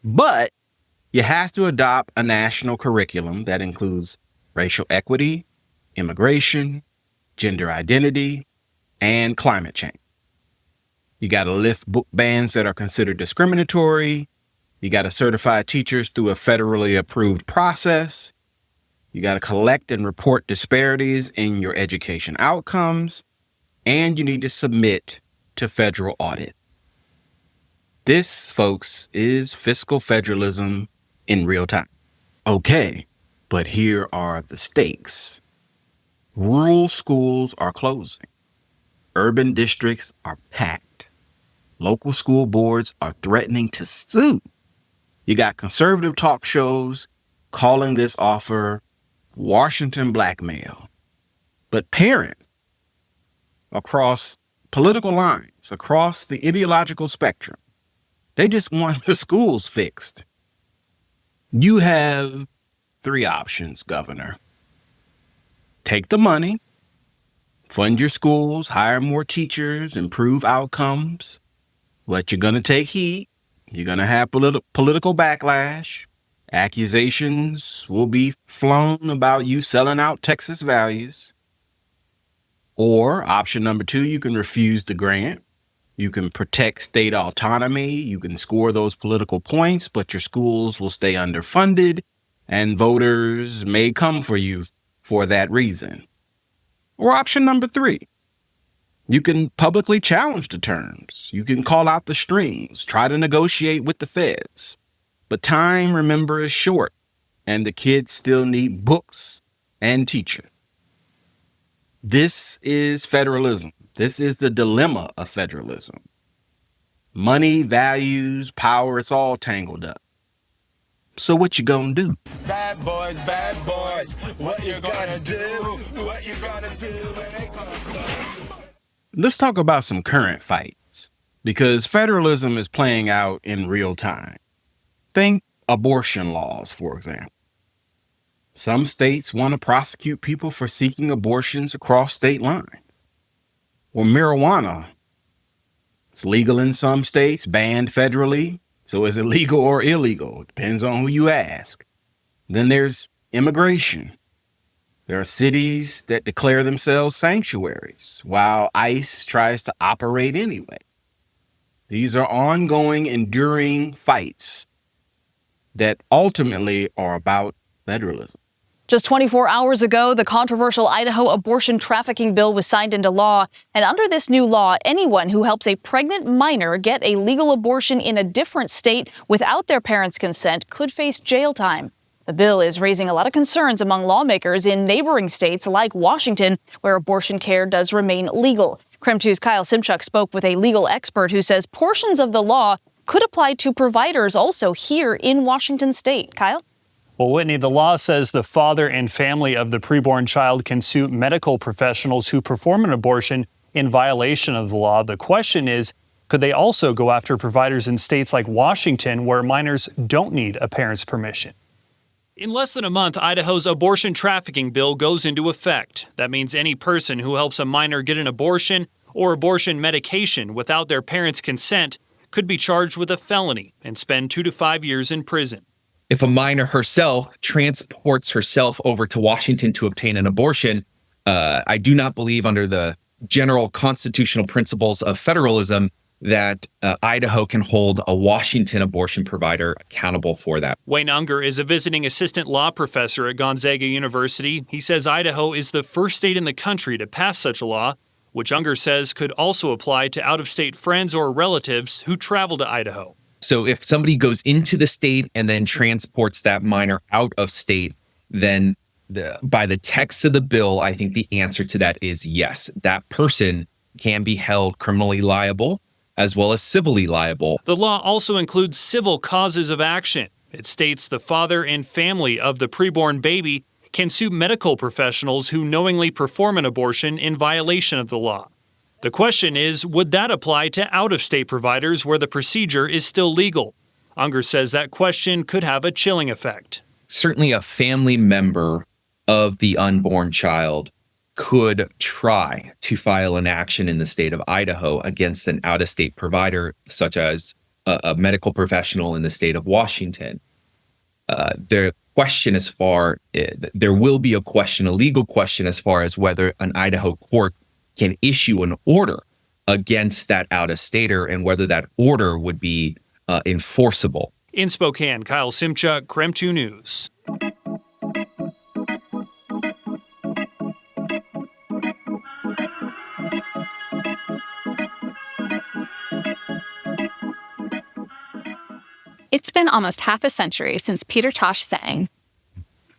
but you have to adopt a national curriculum that includes racial equity, immigration, gender identity, and climate change. You got to lift book bans that are considered discriminatory. You got to certify teachers through a federally approved process. You got to collect and report disparities in your education outcomes, and you need to submit to federal audit. This, folks, is fiscal federalism in real time. Okay, but here are the stakes. Rural schools are closing. Urban districts are packed. Local school boards are threatening to sue. You got conservative talk shows calling this offer Washington blackmail. But parents across political lines, across the ideological spectrum, they just want the schools fixed. You have three options, Governor. Take the money, fund your schools, hire more teachers, improve outcomes. But you're going to take heat. You're going to have political backlash. Accusations will be flown about you selling out Texas values. Or option number two, you can refuse the grant. You can protect state autonomy. You can score those political points, but your schools will stay underfunded and voters may come for you for that reason. Or option number three, you can publicly challenge the terms. You can call out the strings, try to negotiate with the feds. But time, remember, is short, and the kids still need books and teachers. This is federalism. This is the dilemma of federalism. Money, values, power, it's all tangled up. So what you gonna do? Bad boys, what you gonna do? What you gonna do when they come? Let's talk about some current fights, because federalism is playing out in real time. Think abortion laws, for example. Some states want to prosecute people for seeking abortions across state lines. Or marijuana. It's legal in some states, banned federally. So is it legal or illegal? Depends on who you ask. Then there's immigration. There are cities that declare themselves sanctuaries, while ICE tries to operate anyway. These are ongoing, enduring fights that ultimately are about federalism. Just 24 hours ago, the controversial Idaho abortion trafficking bill was signed into law. And under this new law, anyone who helps a pregnant minor get a legal abortion in a different state without their parents' consent could face jail time. The bill is raising a lot of concerns among lawmakers in neighboring states like Washington, where abortion care does remain legal. KREM 2's Kyle Simchuk spoke with a legal expert who says portions of the law could apply to providers also here in Washington state. Kyle? Well, Whitney, the law says the father and family of the preborn child can sue medical professionals who perform an abortion in violation of the law. The question is, could they also go after providers in states like Washington where minors don't need a parent's permission? In less than a month, Idaho's abortion trafficking bill goes into effect. That means any person who helps a minor get an abortion or abortion medication without their parents' consent could be charged with a felony and spend 2 to 5 years in prison. If a minor herself transports herself over to Washington to obtain an abortion, I do not believe under the general constitutional principles of federalism that Idaho can hold a Washington abortion provider accountable for that. Wayne Unger is a visiting assistant law professor at Gonzaga University. He says Idaho is the first state in the country to pass such a law, which Unger says could also apply to out-of-state friends or relatives who travel to Idaho. So if somebody goes into the state and then transports that minor out of state, then by the text of the bill, I think the answer to that is yes. That person can be held criminally liable as well as civilly liable. The law also includes civil causes of action. It states the father and family of the preborn baby can sue medical professionals who knowingly perform an abortion in violation of the law. The question is, would that apply to out-of-state providers where the procedure is still legal? Unger says that question could have a chilling effect. Certainly a family member of the unborn child could try to file an action in the state of Idaho against an out-of-state provider, such as a medical professional in the state of Washington. The question there will be a legal question as far as whether an Idaho court can issue an order against that out-of-stater and whether that order would be enforceable. In Spokane, Kyle Simchuk, KREM 2 News. It's been almost half a century since Peter Tosh sang.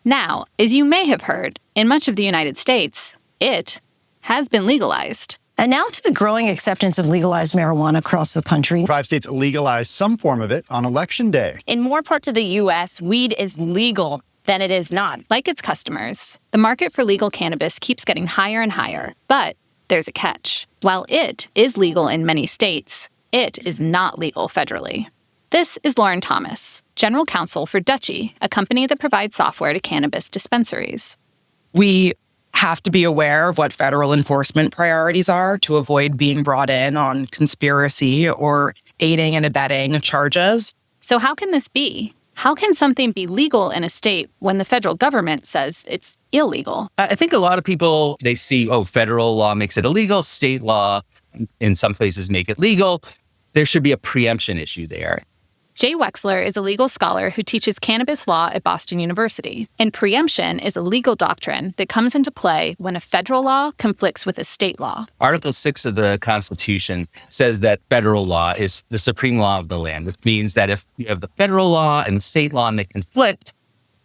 Now, as you may have heard, in much of the United States, it has been legalized. And now to the growing acceptance of legalized marijuana across the country. 5 states legalized some form of it on Election Day. In more parts of the U.S., weed is legal than it is not. Like its customers, the market for legal cannabis keeps getting higher and higher. But there's a catch. While it is legal in many states, it is not legal federally. This is Lauren Thomas, General Counsel for Dutchie, a company that provides software to cannabis dispensaries. We have to be aware of what federal enforcement priorities are to avoid being brought in on conspiracy or aiding and abetting charges. So how can this be? How can something be legal in a state when the federal government says it's illegal? I think a lot of people, they see, federal law makes it illegal, state law in some places make it legal. There should be a preemption issue there. Jay Wexler is a legal scholar who teaches cannabis law at Boston University. And preemption is a legal doctrine that comes into play when a federal law conflicts with a state law. Article 6 of the Constitution says that federal law is the supreme law of the land, which means that if you have the federal law and the state law and they conflict,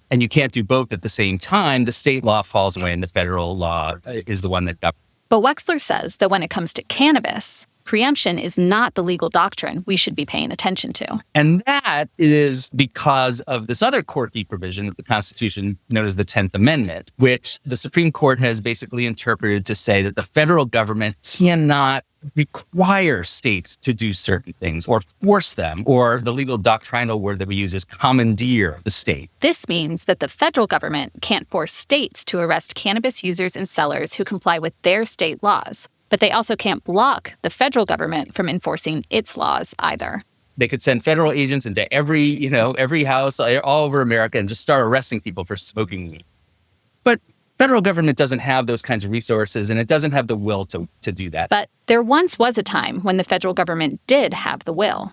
and you can't do both at the same time, the state law falls away and the federal law is the one that governs. But Wexler says that when it comes to cannabis, preemption is not the legal doctrine we should be paying attention to. And that is because of this other quirky provision of the Constitution known as the 10th Amendment, which the Supreme Court has basically interpreted to say that the federal government cannot require states to do certain things or force them, or the legal doctrinal word that we use is commandeer the state. This means that the federal government can't force states to arrest cannabis users and sellers who comply with their state laws. But they also can't block the federal government from enforcing its laws either. They could send federal agents into every house all over America and just start arresting people for smoking weed. But federal government doesn't have those kinds of resources, and it doesn't have the will to do that. But there once was a time when the federal government did have the will.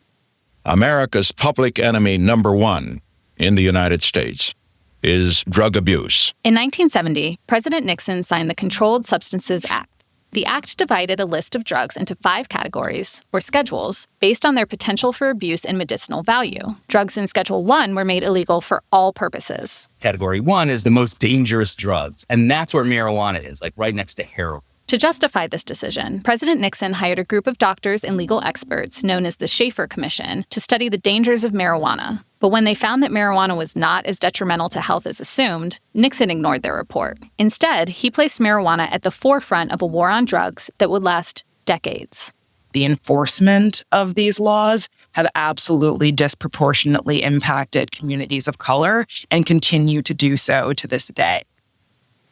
America's public enemy number one in the United States is drug abuse. In 1970, President Nixon signed the Controlled Substances Act. The act divided a list of drugs into 5 categories, or schedules, based on their potential for abuse and medicinal value. Drugs in Schedule 1 were made illegal for all purposes. Category 1 is the most dangerous drugs, and that's where marijuana is, like right next to heroin. To justify this decision, President Nixon hired a group of doctors and legal experts known as the Schaefer Commission to study the dangers of marijuana. But when they found that marijuana was not as detrimental to health as assumed, Nixon ignored their report. Instead, he placed marijuana at the forefront of a war on drugs that would last decades. The enforcement of these laws have absolutely disproportionately impacted communities of color and continue to do so to this day.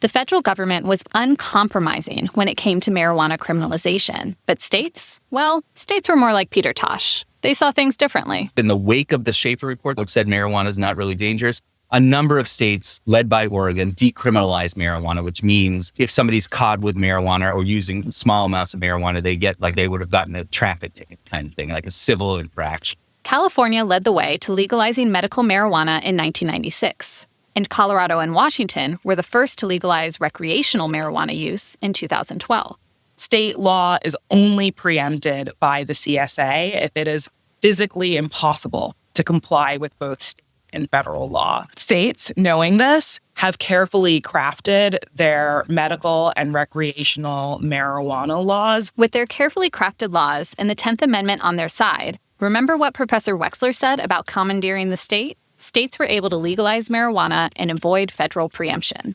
The federal government was uncompromising when it came to marijuana criminalization. But states? Well, states were more like Peter Tosh. They saw things differently. In the wake of the Schaefer report, which said marijuana is not really dangerous, a number of states, led by Oregon, decriminalized marijuana, which means if somebody's caught with marijuana or using small amounts of marijuana, they get like they would have gotten a traffic ticket kind of thing, like a civil infraction. California led the way to legalizing medical marijuana in 1996. And Colorado and Washington were the first to legalize recreational marijuana use in 2012. State law is only preempted by the CSA if it is physically impossible to comply with both state and federal law. States, knowing this, have carefully crafted their medical and recreational marijuana laws. With their carefully crafted laws and the 10th Amendment on their side, remember what Professor Wexler said about commandeering the state? States were able to legalize marijuana and avoid federal preemption.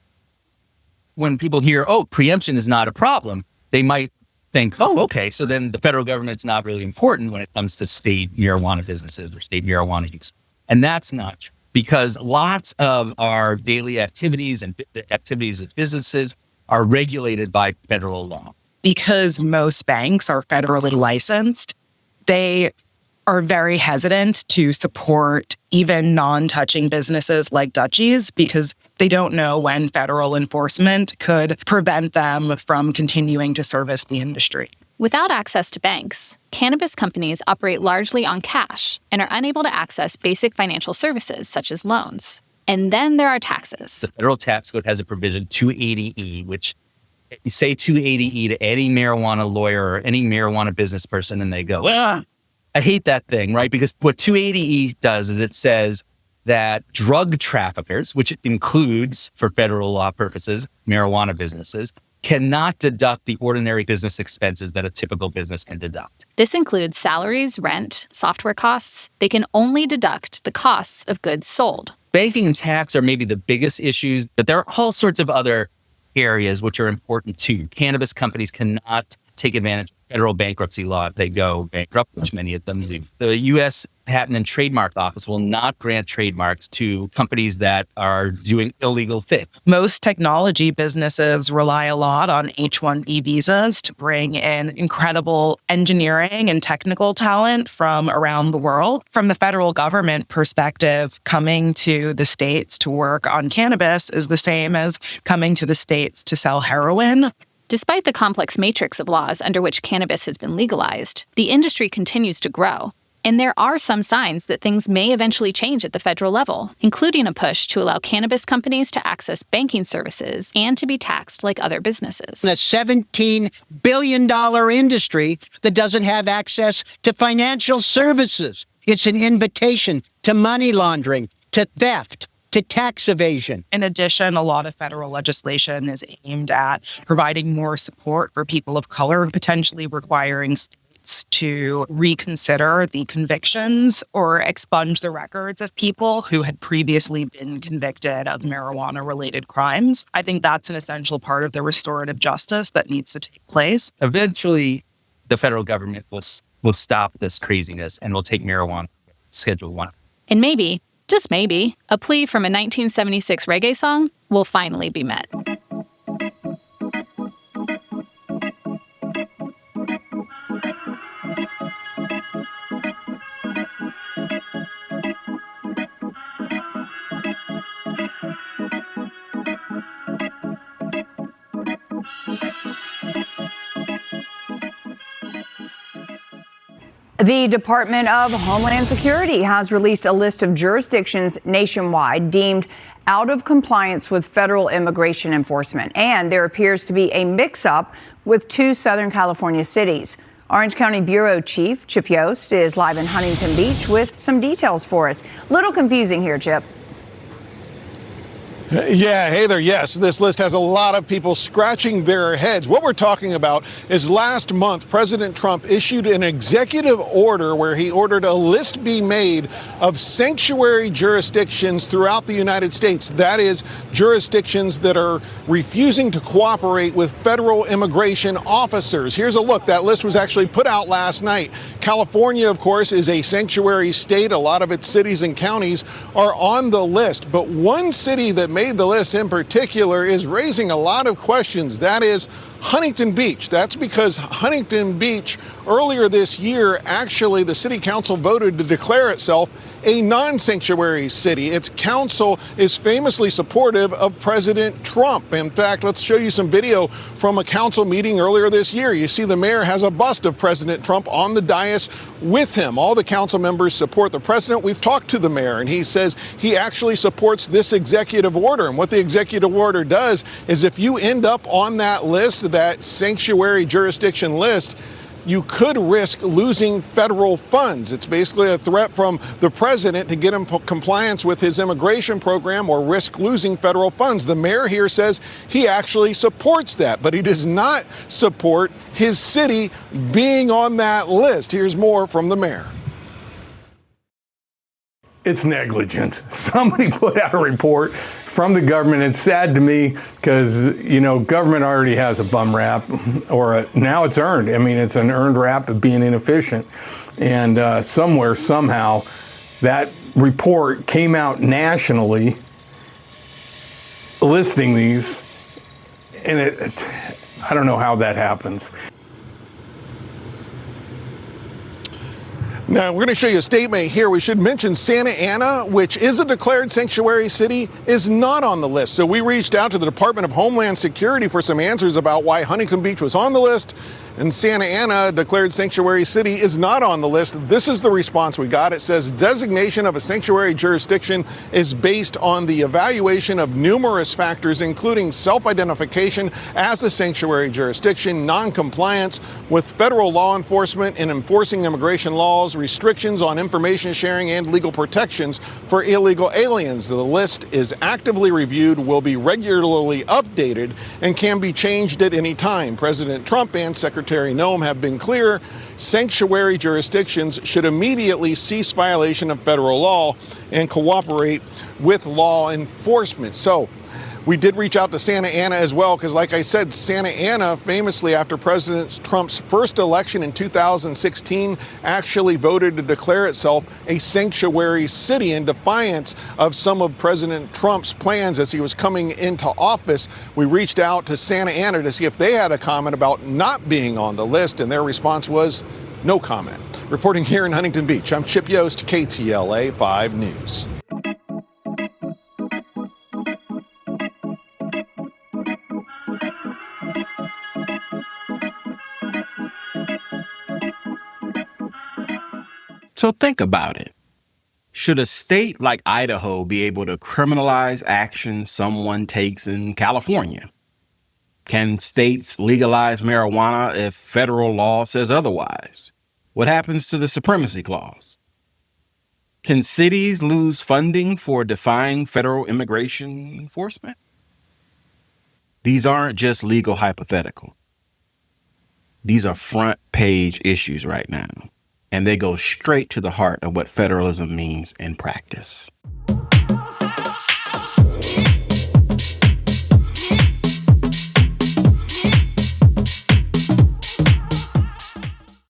When people hear, oh, preemption is not a problem, they might think, oh, okay, so then the federal government's not really important when it comes to state marijuana businesses or state marijuana use. And that's not true, because lots of our daily activities and the activities of businesses are regulated by federal law. Because most banks are federally licensed, they are very hesitant to support even non-touching businesses like Dutchies because they don't know when federal enforcement could prevent them from continuing to service the industry. Without access to banks, cannabis companies operate largely on cash and are unable to access basic financial services such as loans. And then there are taxes. The federal tax code has a provision 280E, which you say 280E to any marijuana lawyer or any marijuana business person and they go, ah, I hate that thing, right? Because what 280E does is it says that drug traffickers, which includes, for federal law purposes, marijuana businesses, cannot deduct the ordinary business expenses that a typical business can deduct. This includes salaries, rent, software costs. They can only deduct the costs of goods sold. Banking and tax are maybe the biggest issues, but there are all sorts of other areas which are important too. Cannabis companies cannot take advantage of federal bankruptcy law if they go bankrupt, which many of them do. The U.S. Patent and Trademark Office will not grant trademarks to companies that are doing illegal things. Most technology businesses rely a lot on H-1B visas to bring in incredible engineering and technical talent from around the world. From the federal government perspective, coming to the states to work on cannabis is the same as coming to the states to sell heroin. Despite the complex matrix of laws under which cannabis has been legalized, the industry continues to grow. And there are some signs that things may eventually change at the federal level, including a push to allow cannabis companies to access banking services and to be taxed like other businesses. A $17 billion industry that doesn't have access to financial services. It's an invitation to money laundering, to theft, to tax evasion. In addition, a lot of federal legislation is aimed at providing more support for people of color, potentially requiring states to reconsider the convictions or expunge the records of people who had previously been convicted of marijuana-related crimes. I think that's an essential part of the restorative justice that needs to take place. Eventually, the federal government will stop this craziness and will take marijuana Schedule 1. And maybe, just maybe, a plea from a 1976 reggae song will finally be met. The Department of Homeland Security has released a list of jurisdictions nationwide deemed out of compliance with federal immigration enforcement. And there appears to be a mix-up with 2 Southern California cities. Orange County Bureau Chief Chip Yost is live in Huntington Beach with some details for us. Little confusing here, Chip. Yeah, hey there. Yes, this list has a lot of people scratching their heads. What we're talking about is last month, President Trump issued an executive order where he ordered a list be made of sanctuary jurisdictions throughout the United States. That is, jurisdictions that are refusing to cooperate with federal immigration officers. Here's a look. That list was actually put out last night. California, of course, is a sanctuary state. A lot of its cities and counties are on the list. But one city that made the list in particular is raising a lot of questions. That is Huntington Beach. That's because Huntington Beach earlier this year, actually the city council voted to declare itself a non-sanctuary city. Its council is famously supportive of President Trump. In fact, let's show you some video from a council meeting earlier this year. You see the mayor has a bust of President Trump on the dais with him. All the council members support the president. We've talked to the mayor and he says he actually supports this executive order. And what the executive order does is if you end up on that list, that sanctuary jurisdiction list, you could risk losing federal funds. It's basically a threat from the president to get him compliance with his immigration program or risk losing federal funds. The mayor here says he actually supports that, but he does not support his city being on that list. Here's more from the mayor. It's negligence. Somebody put out a report from the government. It's sad to me because, government already has a bum rap, or now it's earned. I mean, it's an earned rap of being inefficient. And somewhere, somehow, that report came out nationally listing these. And I don't know how that happens. Now, we're going to show you a statement here. We should mention Santa Ana, which is a declared sanctuary city, is not on the list. So we reached out to the Department of Homeland Security for some answers about why Huntington Beach was on the list and Santa Ana, declared sanctuary city, is not on the list. This is the response we got. It says designation of a sanctuary jurisdiction is based on the evaluation of numerous factors, including self-identification as a sanctuary jurisdiction, non-compliance with federal law enforcement in enforcing immigration laws, restrictions on information sharing, and legal protections for illegal aliens. The list is actively reviewed, will be regularly updated, and can be changed at any time. President Trump and Secretary Noem have been clear. Sanctuary jurisdictions should immediately cease violation of federal law and cooperate with law enforcement. So we did reach out to Santa Ana as well, because like I said, Santa Ana famously after President Trump's first election in 2016 actually voted to declare itself a sanctuary city in defiance of some of President Trump's plans as he was coming into office. We reached out to Santa Ana to see if they had a comment about not being on the list, and their response was no comment. Reporting here in Huntington Beach, I'm Chip Yost, KTLA 5 News. So think about it. Should a state like Idaho be able to criminalize actions someone takes in California? Can states legalize marijuana if federal law says otherwise? What happens to the Supremacy Clause? Can cities lose funding for defying federal immigration enforcement? These aren't just legal hypothetical. These are front page issues right now. And they go straight to the heart of what federalism means in practice.